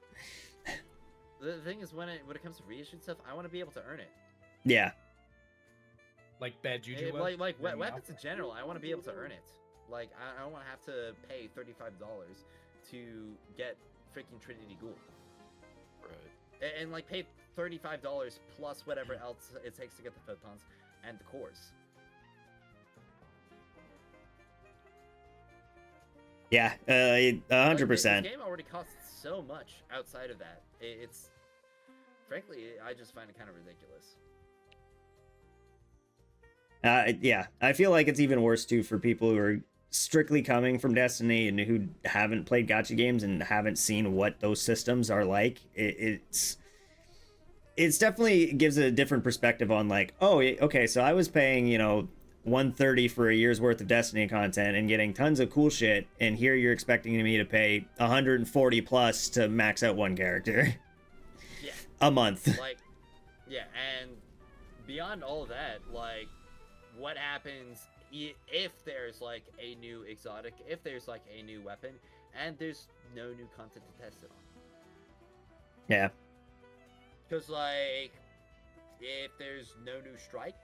The thing is, when it comes to reissued stuff, I want to be able to earn it. Yeah. Like bad juju. Like weapons in general, I want to be able to earn it. Like, I don't want to have to pay $35 to get freaking Trinity Ghoul. Right. And like pay $35 plus whatever else it takes to get the photons and the cores. Yeah, 100%. This game already costs so much outside of that. It's frankly, I just find it kind of ridiculous. Yeah, I feel like it's even worse too for people who are strictly coming from Destiny and who haven't played gacha games and haven't seen what those systems are like. It's definitely gives a different perspective on like, oh, okay, so I was paying, you know, $130 for a year's worth of Destiny content and getting tons of cool shit, and here you're expecting me to pay $140 plus to max out one character. Yeah. A month. Like, yeah, and beyond all that, like, what happens if there's like a new exotic, if there's like a new weapon, and there's no new content to test it on? Yeah. Because like, if there's no new strike,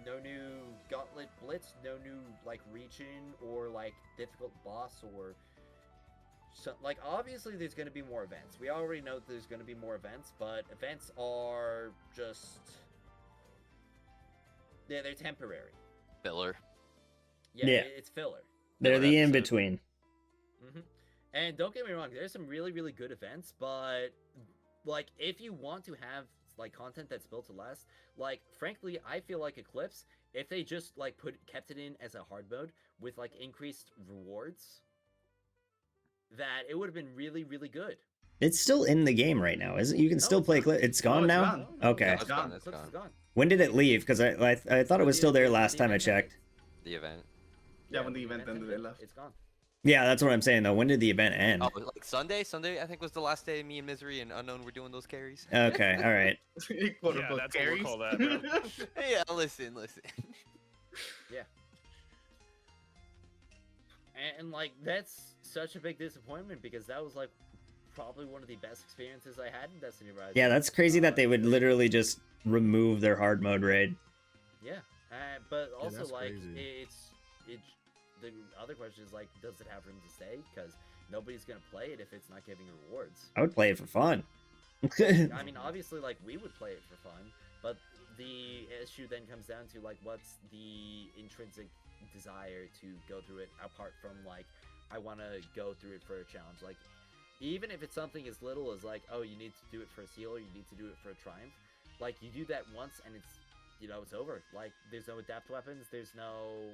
no new gauntlet blitz, no new like region or like difficult boss, or so, like, obviously there's going to be more events. We already know there's going to be more events, but events are just, they're temporary. Filler. Yeah. It's filler. They're the in-between. Mm-hmm. And don't get me wrong, there's some really, really good events, but like, if you want to have like content that's built to last, like, frankly, I feel like Eclipse, if they just like kept it in as a hard mode with like increased rewards, that it would have been really, really good. It's still in the game right now, isn't it? You can still play Eclipse. It's gone now? Gone. Okay. It's gone. It's gone. When did it leave? Because I thought it was still there last time I checked. The event. Yeah, when the event ended, it left. It's gone. Yeah, that's what I'm saying though. When did the event end? Oh, like Sunday? Sunday, I think, was the last day me and Misery and Unknown were doing those carries. Okay, all right. Yeah, that's what we'll call that. Bro. Yeah, listen. Yeah. And like, that's such a big disappointment, because that was like probably one of the best experiences I had in Destiny Rise. Yeah, that's crazy that they would literally just remove their hard mode raid. Yeah, but also like, crazy. the other question is like, does it have room to stay? Because nobody's gonna play it if it's not giving rewards. I would play it for fun. I mean, obviously, like, we would play it for fun, but the issue then comes down to like, what's the intrinsic desire to go through it, apart from like, I want to go through it for a challenge. Like, even if it's something as little as like, oh, you need to do it for a seal, or you need to do it for a triumph, like, you do that once and it's it's over. Like, there's no adapt weapons. There's no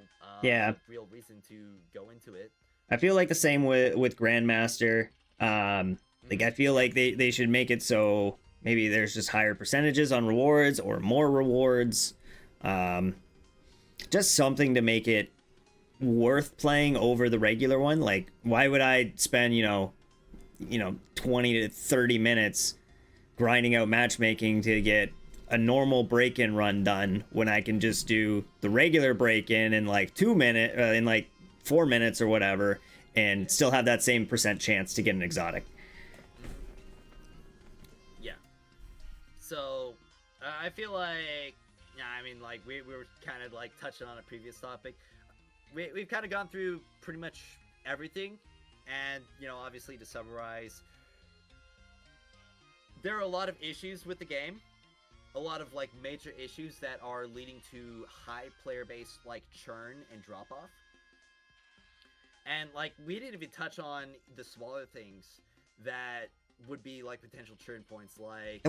real reason to go into it. I feel like the same with Grandmaster. Like, I feel like they should make it so maybe there's just higher percentages on rewards or more rewards. Just something to make it worth playing over the regular one. Like, why would I spend 20 to 30 minutes grinding out matchmaking to get a normal break-in run done when I can just do the regular break-in in like 2 minutes, in like 4 minutes or whatever, and still have that same % chance to get an exotic. Yeah. So I feel like, like we were kind of like touching on a previous topic. We've kind of gone through pretty much everything, and obviously, to summarize, there are a lot of issues with the game, a lot of like major issues that are leading to high player base like churn and drop off. And like, we didn't even touch on the smaller things that would be like potential churn points, like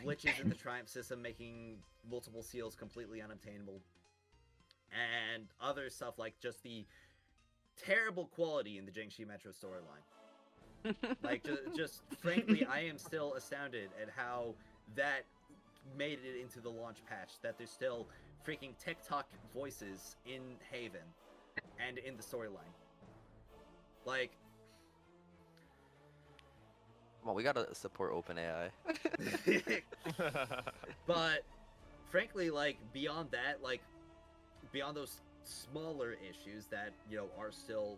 glitches in the Triumph system making multiple seals completely unobtainable, and other stuff like just the terrible quality in the Jiangxi Metro storyline. Like, just frankly, I am still astounded at how that made it into the launch patch, that there's still freaking TikTok voices in Haven and in the storyline. Like, come on, we gotta support OpenAI. But frankly, like, beyond that, like, beyond those smaller issues that are still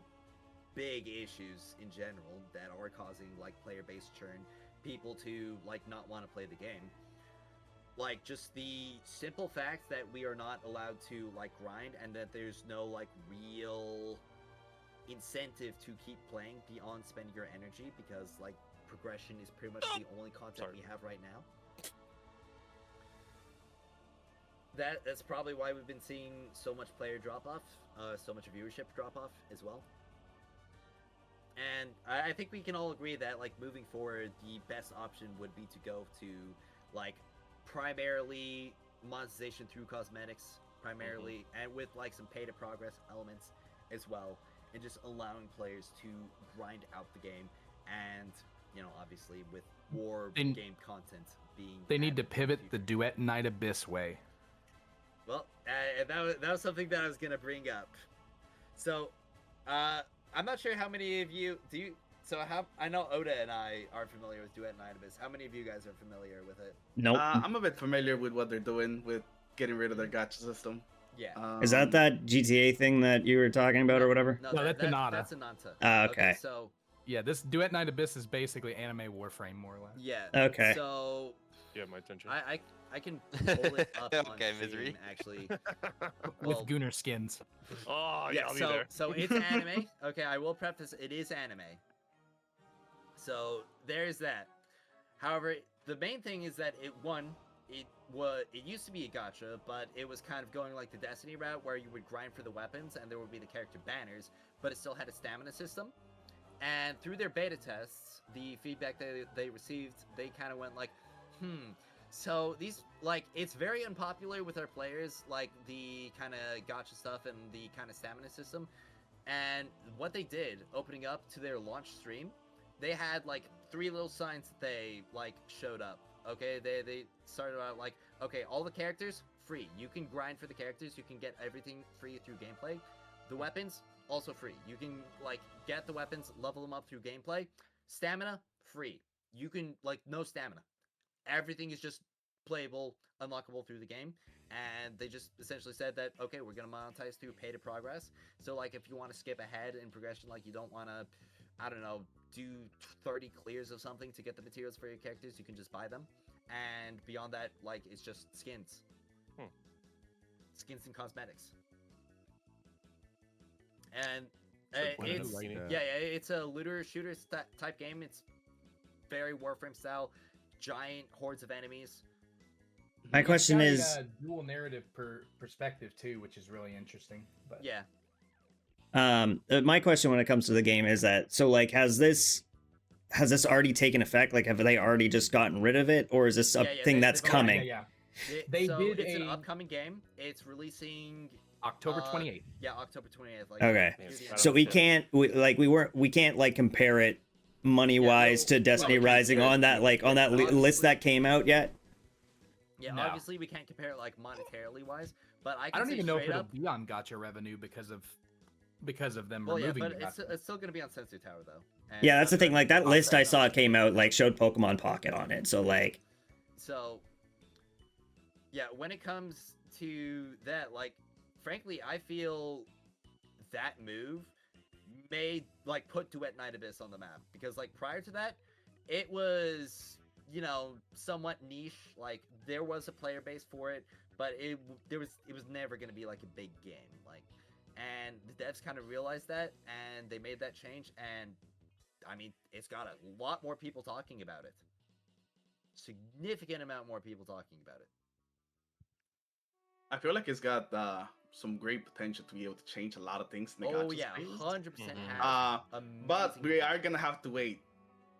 big issues in general that are causing like player-based churn, people to like not want to play the game, like just the simple fact that we are not allowed to like grind, and that there's no like real incentive to keep playing beyond spending your energy, because like progression is pretty much the only content we have right now. That's probably why we've been seeing so much player drop off, so much viewership drop off as well. And I think we can all agree that like moving forward, the best option would be to go to like primarily monetization through cosmetics, primarily, and with like some pay to progress elements as well, and just allowing players to grind out the game, and obviously with more game content being. They need to pivot the Duet Night Abyss way. Well, that was something that I was gonna bring up. So, I'm not sure how many of you do. I know Oda and I are familiar with Duet Night Abyss. How many of you guys are familiar with it? Nope. I'm a bit familiar with what they're doing with getting rid of their gacha system. Yeah. Is that GTA thing that you were talking about or whatever? No, that's Anata. That's Anata. Okay. So. Yeah, this Duet Night Abyss is basically anime Warframe, more or less. Yeah. Okay. So. You have my attention. I can pull it up on Okay, Steam, Misery. Actually. With Gunnar skins. Oh, yeah, I'll be so, there. So it's anime. Okay, I will preface it is anime. So there's that. However, the main thing is that it used to be a gacha, but it was kind of going like the Destiny route, where you would grind for the weapons and there would be the character banners, but it still had a stamina system. And through their beta tests, the feedback that they received, they kind of went like, so these, like, it's very unpopular with our players, like the kind of gacha stuff and the kind of stamina system. And what they did, opening up to their launch stream, they had like 3 little signs that they like showed up. Okay, they started out like, okay, all the characters free. You can grind for the characters. You can get everything free through gameplay. The weapons also free. You can like get the weapons, level them up through gameplay. Stamina free. You can like no stamina. Everything is just playable, unlockable through the game. And they just essentially said that, okay, we're gonna monetize through pay to progress. So like if you want to skip ahead in progression, like you don't want to, I don't know, do 30 clears of something to get the materials for your characters, you can just buy them. And beyond that, like, it's just skins. Skins and cosmetics. And it's a looter shooter type game. It's very Warframe style, giant hordes of enemies. My question is a dual narrative perspective too, which is really interesting. But yeah. My question when it comes to the game is that, so like, has this already taken effect? Like, have they already just gotten rid of it, or is this a thing that's coming? Yeah. It's an upcoming game. It's releasing October 28th. Yeah, October 28th. Like, Okay. So we can't like compare it money wise to Destiny Rising on that list that came out yet. Yeah, No. obviously we can't compare it like monetarily wise, but I don't even know if it'll up, be on gacha revenue because of them well, removing yeah, but it's still gonna be on Sensor Tower though. And Yeah, that's the thing. Like that list I saw came out like showed Pokemon Pocket on it. So like. So. Yeah, when it comes to that, like, frankly, I feel that move made like put Duet Night Abyss on the map because like prior to that, it was somewhat niche. Like there was a player base for it, but it was never gonna be like a big game. Like, and the devs kind of realized that, and they made that change. And I mean, it's got a lot more people talking about it. Significant amount more people talking about it. I feel like it's got some great potential to be able to change a lot of things in the gacha space. 100% but we are gonna have to wait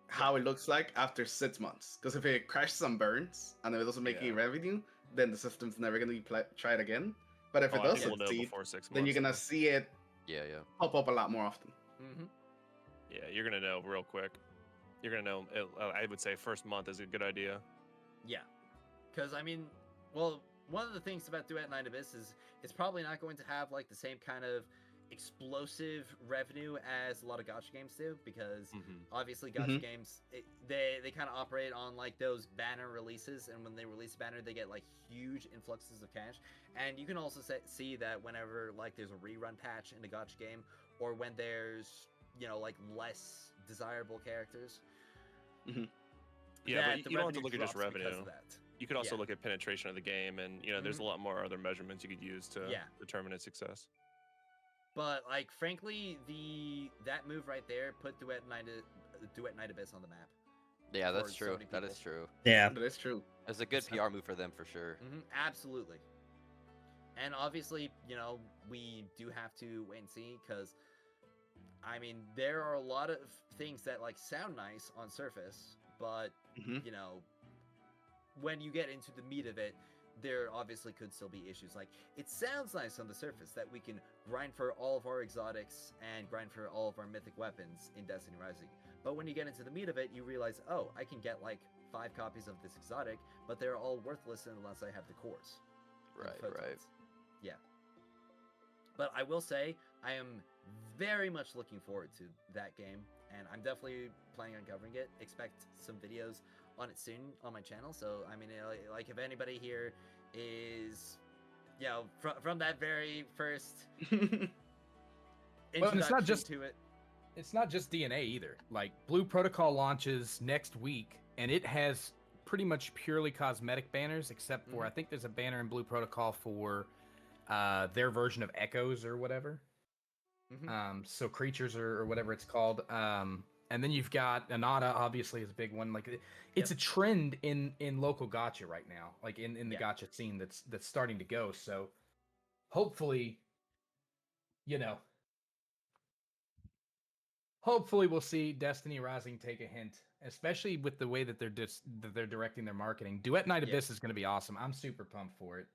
how it looks like after 6 months. Because if it crashes and burns and it doesn't make any revenue, then the system's never gonna be tried again. But if it does succeed, then you're gonna see it pop up a lot more often. Yeah, you're gonna know real quick. You're gonna know. I would say first month is a good idea. Yeah, because I mean, well. One of the things about Duet Night Abyss is it's probably not going to have like the same kind of explosive revenue as a lot of gacha games do, because obviously gacha games they kind of operate on like those banner releases, and when they release a banner they get like huge influxes of cash. And you can also see that whenever like there's a rerun patch in a gacha game, or when there's like less desirable characters. Yeah, but you don't have to look at just revenue. You could also look at penetration of the game, and there's a lot more other measurements you could use to determine its success. But like, frankly, that move right there put Duet Night Abyss on the map. Yeah, that's true. That is true. Yeah, that is true. It's a good PR move for them for sure. Absolutely. And obviously, we do have to wait and see, because I mean, there are a lot of things that like sound nice on surface, but when you get into the meat of it, there obviously could still be issues. Like, it sounds nice on the surface that we can grind for all of our exotics and grind for all of our mythic weapons in Destiny Rising. But when you get into the meat of it, you realize, oh, I can get like 5 copies of this exotic, but they're all worthless unless I have the cores. Right. Yeah. But I will say, I am very much looking forward to that game, and I'm definitely planning on covering it. Expect some videos on it soon on my channel. So I mean, like, if anybody here is from that very first well, it's not just to it, it's not just DNA either. Like, Blue Protocol launches next week, and it has pretty much purely cosmetic banners, except for I think there's a banner in Blue Protocol for their version of Echoes or whatever. So creatures or whatever it's called. And then you've got Anata, obviously, is a big one. Like, it's a trend in local gacha right now, like in the gacha scene that's starting to go. So hopefully, hopefully we'll see Destiny Rising take a hint, especially with the way that they're directing their marketing. Duet Night Abyss is going to be awesome. I'm super pumped for it.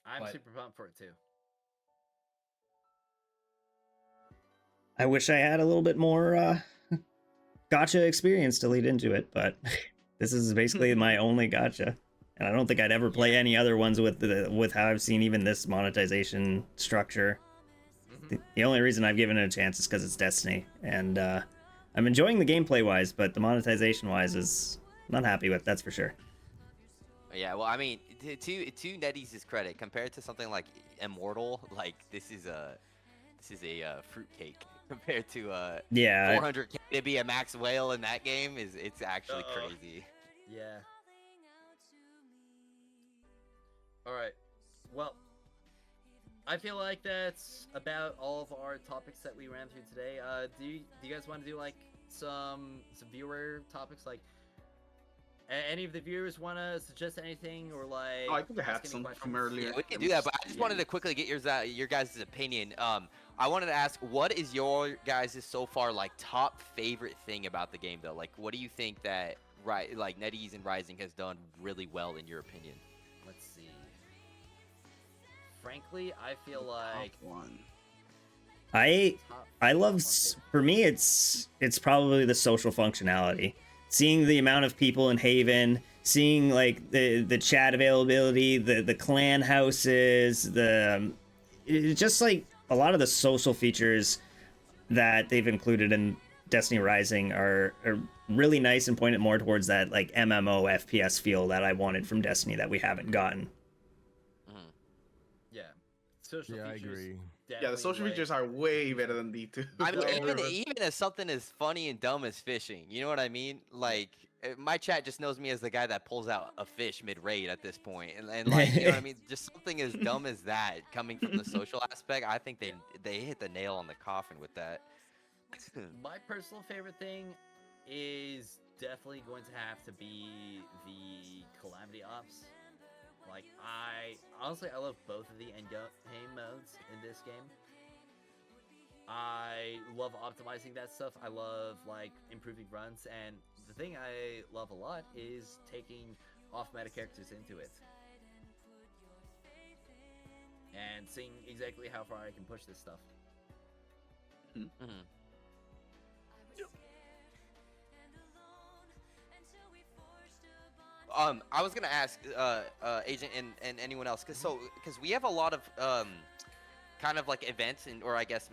I'm super pumped for it too. I wish I had a little bit more gacha experience to lead into it, but this is basically my only gacha, and I don't think I'd ever play any other ones with how I've seen even this monetization structure. The only reason I've given it a chance is because it's Destiny, and I'm enjoying the gameplay wise, but the monetization wise is not happy with, that's for sure. Yeah, well, I mean, to NetEase's credit, compared to something like Immortal, like this is a fruitcake compared to 400k to be a max whale in that game it's actually crazy. Yeah. All right. Well, I feel like that's about all of our topics that we ran through today. Do you guys want to do like some viewer topics? Like, any of the viewers want to suggest anything, or like? Oh, I think I had some from earlier. Yeah, we can do that, but I just wanted to quickly get your guys' opinion. I wanted to ask, what is your guys' so far like top favorite thing about the game though? Like, what do you think that like NetEase and Rising has done really well in your opinion? Let's frankly, I feel like one. I love, for me it's probably the social functionality. Seeing the amount of people in Haven, seeing like the chat availability, the clan houses, just like a lot of the social features that they've included in Destiny Rising are really nice and point it more towards that like MMO FPS feel that I wanted from Destiny that we haven't gotten. Yeah, social features. I agree. Yeah, the social features are way better than D2. I mean, even as something as funny and dumb as fishing, you know what I mean? Like, my chat just knows me as the guy that pulls out a fish mid-raid at this point. And like, you know what I mean? Just something as dumb as that coming from the social aspect, I think they hit the nail on the coffin with that. My personal favorite thing is definitely going to have to be the Calamity Ops. Like, honestly, I love both of the endgame modes in this game. I love optimizing that stuff. I love, like, improving runs, and the thing I love a lot is taking off-meta characters into it. And seeing exactly how far I can push this stuff. I was gonna ask Agent and anyone else, because we have a lot of kind of like events or I guess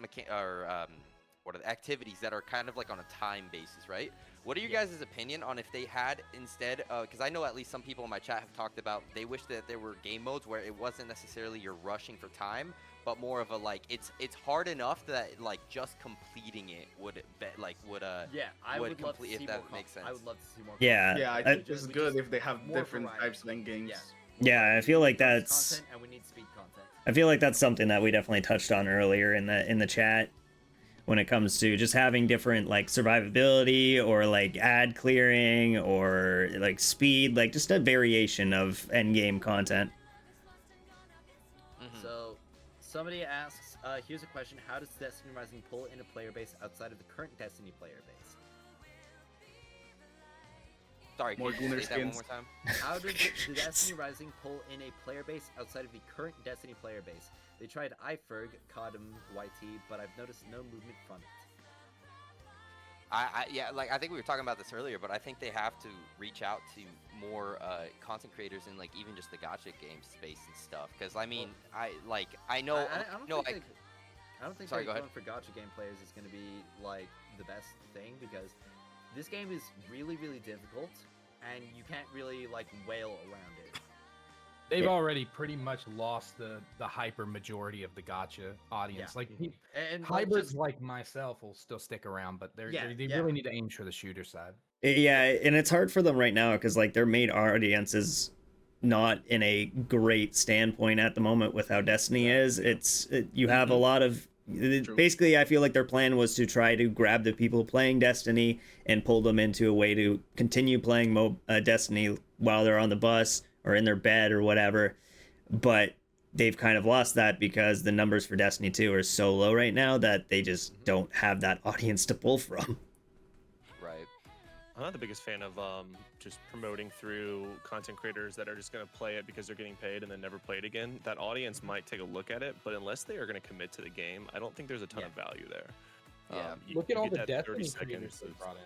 activities that are kind of like on a time basis, right? What are your guys' opinion on if they had instead? Because I know at least some people in my chat have talked about they wish that there were game modes where it wasn't necessarily you're rushing for time, but more of a like it's hard enough that like just completing it would I would love to see if that makes sense. I would love to see more. Yeah, I think it's good if they have different types of games. Yeah, I feel like that's content, and we need speed content. I feel like that's something that we definitely touched on earlier in the chat when it comes to just having different like survivability or like ad clearing or like speed, like just a variation of end game content. So somebody asks, here's a question: how does Destiny Rising pull in a player base outside of the current Destiny player base? Sorry, more can you Gunnar say that one skins. more time? How does the Destiny Rising pull in a player base outside of the current Destiny player base? They tried iFerg, Codem, YT, but I've noticed no movement from it. I think we were talking about this earlier, but I think they have to reach out to more content creators in like even just the gacha game space and stuff. Because I mean, I know. I don't think Sorry, going go ahead. for gacha game players is going to be like the best thing, because this game is really, really difficult, and you can't really like wail around it. They've already pretty much lost the hyper majority of the gacha audience. Yeah. Like And hybrids like myself will still stick around, but they really need to aim for the shooter side. Yeah, and it's hard for them right now because like their main audience is not in a great standpoint at the moment with how Destiny is. You have a lot of basically I feel like their plan was to try to grab the people playing Destiny and pull them into a way to continue playing Destiny while they're on the bus or in their bed or whatever, but they've kind of lost that because the numbers for Destiny 2 are so low right now that they just don't have that audience to pull from. Right. I'm not the biggest fan of just promoting through content creators that are just going to play it because they're getting paid and then never play it again. That audience might take a look at it, but unless they are going to commit to the game, I don't think there's a ton of value there. Yeah. Look at all the Destiny creators they brought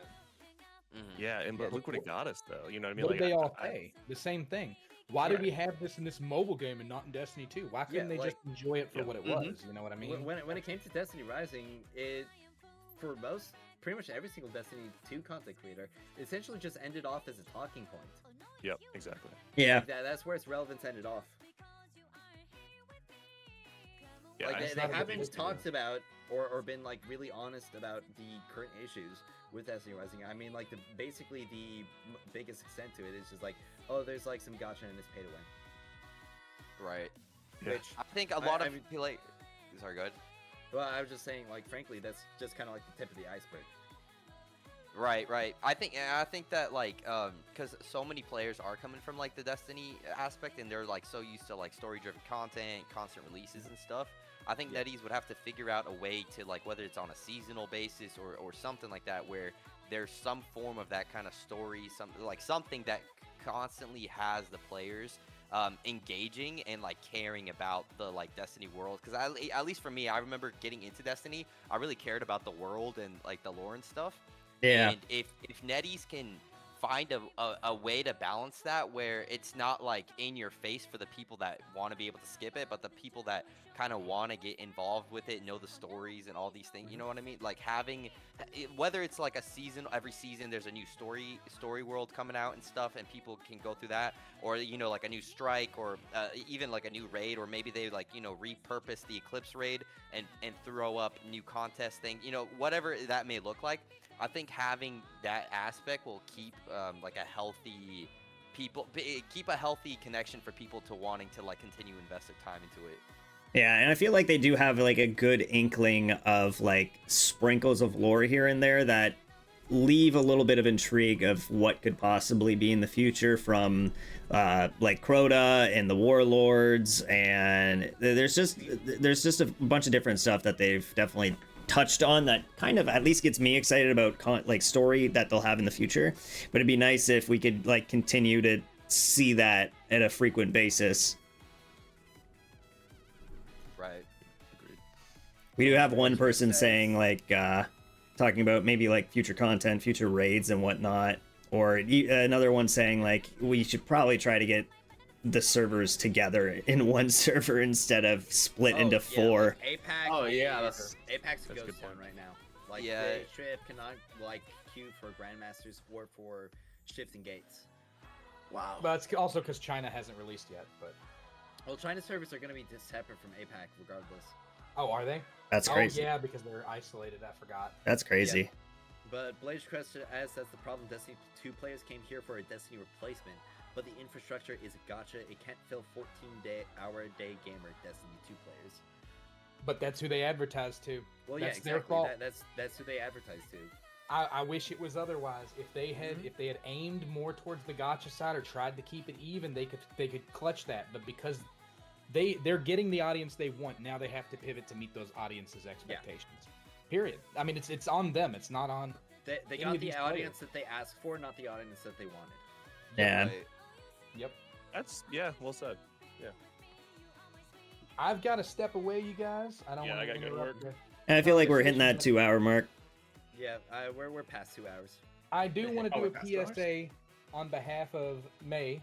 in. Yeah, but look what it got us though. You know what I mean? What Like did they all pay? The same thing. Why do we have this in this mobile game and not in Destiny 2? Why couldn't they just enjoy it for what it was? You know what I mean? When it came to Destiny Rising, for pretty much every single Destiny 2 content creator, it essentially just ended off as a talking point. Yep, exactly. Yeah. That's where its relevance ended off. Yeah, like they haven't talked about or been like really honest about the current issues with Destiny Rising. I mean, like basically the biggest extent to it is just like, oh, there's like some gacha and it's pay to win. Right. Yeah. Which I think a lot of people like. Sorry, go ahead. Well, I was just saying, like, frankly, that's just kind of like the tip of the iceberg. Right. I think that like because so many players are coming from like the Destiny aspect and they're like so used to like story-driven content, constant releases and stuff. I think NetEase would have to figure out a way to like whether it's on a seasonal basis or something like that where there's some form of that kind of story, something that constantly has the players engaging and like caring about the like Destiny world. Because at least for me, I remember getting into Destiny, I really cared about the world and like the lore and stuff. Yeah. And if NetEase can find a way to balance that where it's not like in your face for the people that want to be able to skip it, but the people that kind of want to get involved with it, know the stories and all these things, you know what I mean? Like having, whether it's like a season, every season there's a new story world coming out and stuff, and people can go through that, or you know, like a new strike, or even like a new raid, or maybe they like, you know, repurpose the Eclipse raid and throw up new contest thing, you know, whatever that may look like. I think having that aspect will keep like a healthy connection for people to wanting to like continue investing time into it. Yeah, and I feel like they do have like a good inkling of like sprinkles of lore here and there that leave a little bit of intrigue of what could possibly be in the future from like Crota and the Warlords, and there's just a bunch of different stuff that they've definitely touched on that kind of at least gets me excited about like story that they'll have in the future. But it'd be nice if we could like continue to see that at a frequent basis. Right. Agreed. We do have one person saying like talking about maybe like future content, future raids and whatnot, or another one saying like we should probably try to get the servers together in one server instead of split into 4. Like APAC APAC's a ghost town right now. Like the trip cannot like queue for grandmasters or for shifting gates. Wow. But it's also because China hasn't released yet. But well, China's servers are going to be separate from APAC regardless. Oh, are they? That's crazy. Oh yeah, because they're isolated. I forgot. That's crazy. Yeah. But Blaze Crest says that's the problem. Destiny 2 players came here for a Destiny replacement. But the infrastructure is a gacha. It can't fill 14-hour-a-day gamer Destiny 2 players. But that's who they advertise to. Well, that's yeah, exactly. Their fault. That's who they advertise to. I wish it was otherwise. If they had aimed more towards the gacha side or tried to keep it even, they could clutch that. But because they're getting the audience they want, now they have to pivot to meet those audience's expectations. Yeah. Period. I mean, it's on them. It's not on. They got the audience that they asked for, not the audience that they wanted. Yeah. Right. Yep. That's well said. Yeah. I've got to step away, you guys. I gotta go to work. And I feel like we're hitting that 2-hour mark. Yeah, we're past 2 hours. I do want to do a PSA on behalf of May,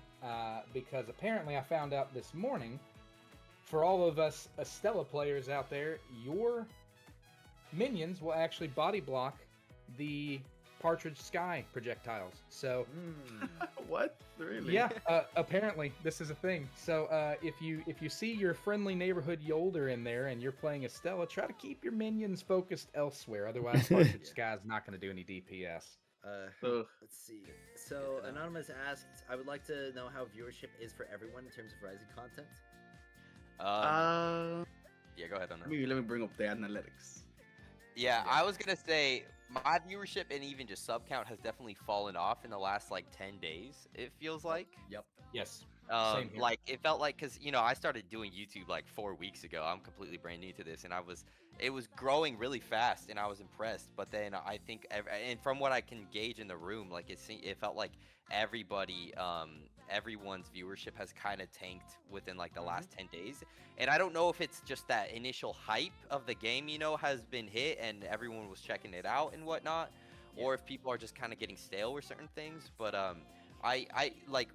because apparently I found out this morning, for all of us Estella players out there, your minions will actually body block the Partridge Sky projectiles. So what? Really? Yeah, apparently this is a thing. So if you see your friendly neighborhood Yolder in there and you're playing Estella, try to keep your minions focused elsewhere. Otherwise, Partridge Sky is not going to do any DPS. Let's see. So Anonymous asked, I would like to know how viewership is for everyone in terms of Rising content. Yeah, go ahead on that. Let me bring up the analytics. Yeah, I was gonna say my viewership and even just sub count has definitely fallen off in the last like 10 days. It feels like. Yep. Yes. Same here. Like it felt like, because I started doing YouTube like 4 weeks ago. I'm completely brand new to this, and it was growing really fast, and I was impressed. But then I think, and from what I can gauge in the room, like it felt like everyone's viewership has kind of tanked within like the last 10 days. And I don't know if it's just that initial hype of the game, has been hit and everyone was checking it out and whatnot, or if people are just kind of getting stale with certain things. But I like,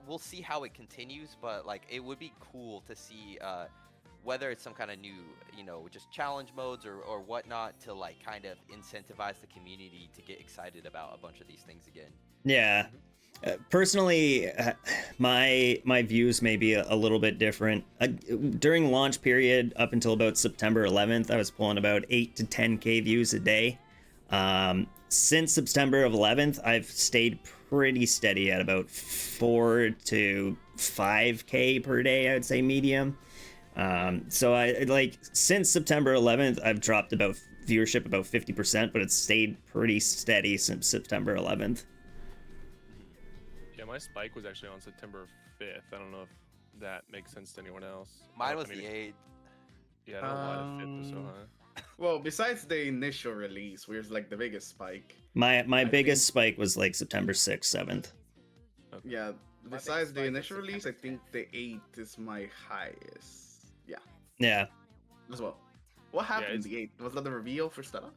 we'll see how it continues, but like it would be cool to see whether it's some kind of new, just challenge modes or whatnot, to like kind of incentivize the community to get excited about a bunch of these things again. Yeah. Personally, my views may be a little bit different. During launch period, up until about September 11th, I was pulling about 8 to 10K views a day. Since September of 11th, I've stayed pretty steady at about 4 to 5K per day, I would say medium. So I like since September 11th, I've dropped about viewership about 50%, but it's stayed pretty steady since September 11th. Yeah, my spike was actually on September 5th. I don't know if that makes sense to anyone else. Mine was the 8th. Yeah, I don't know why the 5th was so high. Well, besides the initial release, where it's like the biggest spike. My biggest spike was like September 6th, 7th. Okay. Yeah, besides the initial release, I think the 8 is my highest. Yeah. Yeah. As well. What happened in the 8? Was that the reveal for Stella?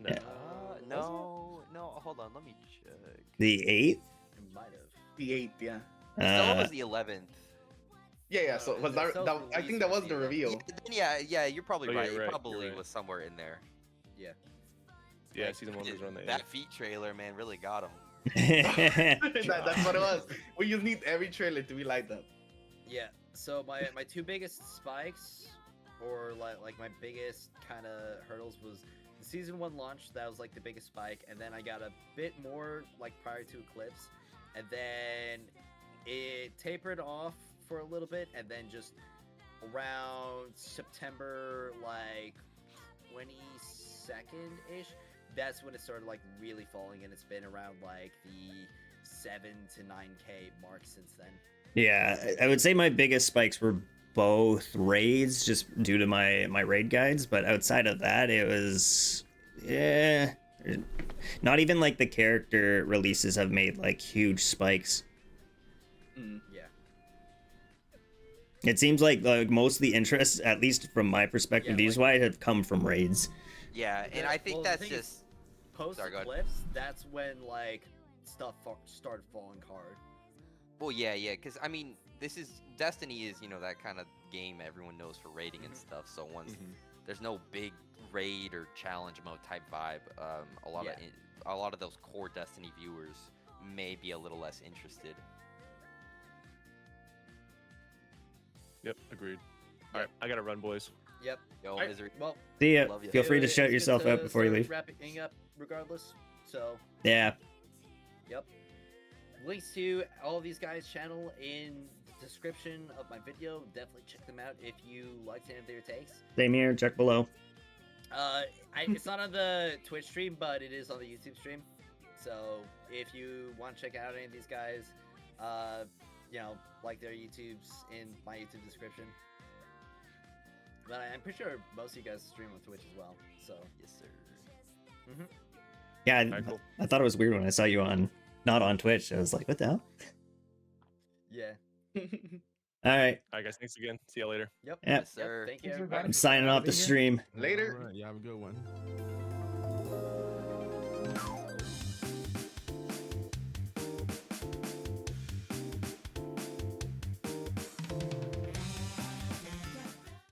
No. Yeah. No. Hold on, let me check. The 8th? It might have. The 8th, yeah. Stella was the 11th. Yeah. So was that I think that was the reveal. Yeah. You're probably right. You're It right, probably you're right. was somewhere in there. Yeah. Yeah, season 1 was around the 8th. That feet trailer, man, really got him. That's what it was. We just need every trailer to be like that. Yeah. So my two biggest spikes, or like my biggest kind of hurdles, was the season 1 launch. That was like the biggest spike, and then I got a bit more like prior to Eclipse, and then it tapered off for a little bit, and then just around September like 22nd ish, that's when it started like really falling, and it's been around like the 7 to 9K mark since then. Yeah, I would say my biggest spikes were both raids, just due to my raid guides. But outside of that, it was not even like the character releases have made like huge spikes. Yeah. It seems like most of the interest, at least from my perspective, these wide have come from raids. Yeah, and I think that's just post Eclipse. That's when like stuff started falling hard. Well, yeah, because I mean, Destiny is that kind of game everyone knows for raiding and stuff. So once there's no big raid or challenge mode type vibe, a lot of those core Destiny viewers may be a little less interested. Yep, agreed. All right, I gotta run, boys. Yep. Yo, Misery. Well, See ya. Love you. Feel free to shout yourself out before you leave. Wrapping up, regardless. So. Yeah. Yep. Links to all of these guys' channel in the description of my video. Definitely check them out if you liked any of their takes. Same here. Check below. It's not on the Twitch stream, but it is on the YouTube stream. So if you want to check out any of these guys, like their YouTubes in my YouTube description. But I'm pretty sure most of you guys stream on Twitch as well. So yes, sir. Yeah, Cool. I thought it was weird when I saw you not on Twitch. I was like, what the hell? Yeah. All right. All right, guys. Thanks again. See you later. Yep. Yep. Yes, sir. Thank you. Thanks for Everybody. I'm signing off the stream. Later. All right, you have a good one.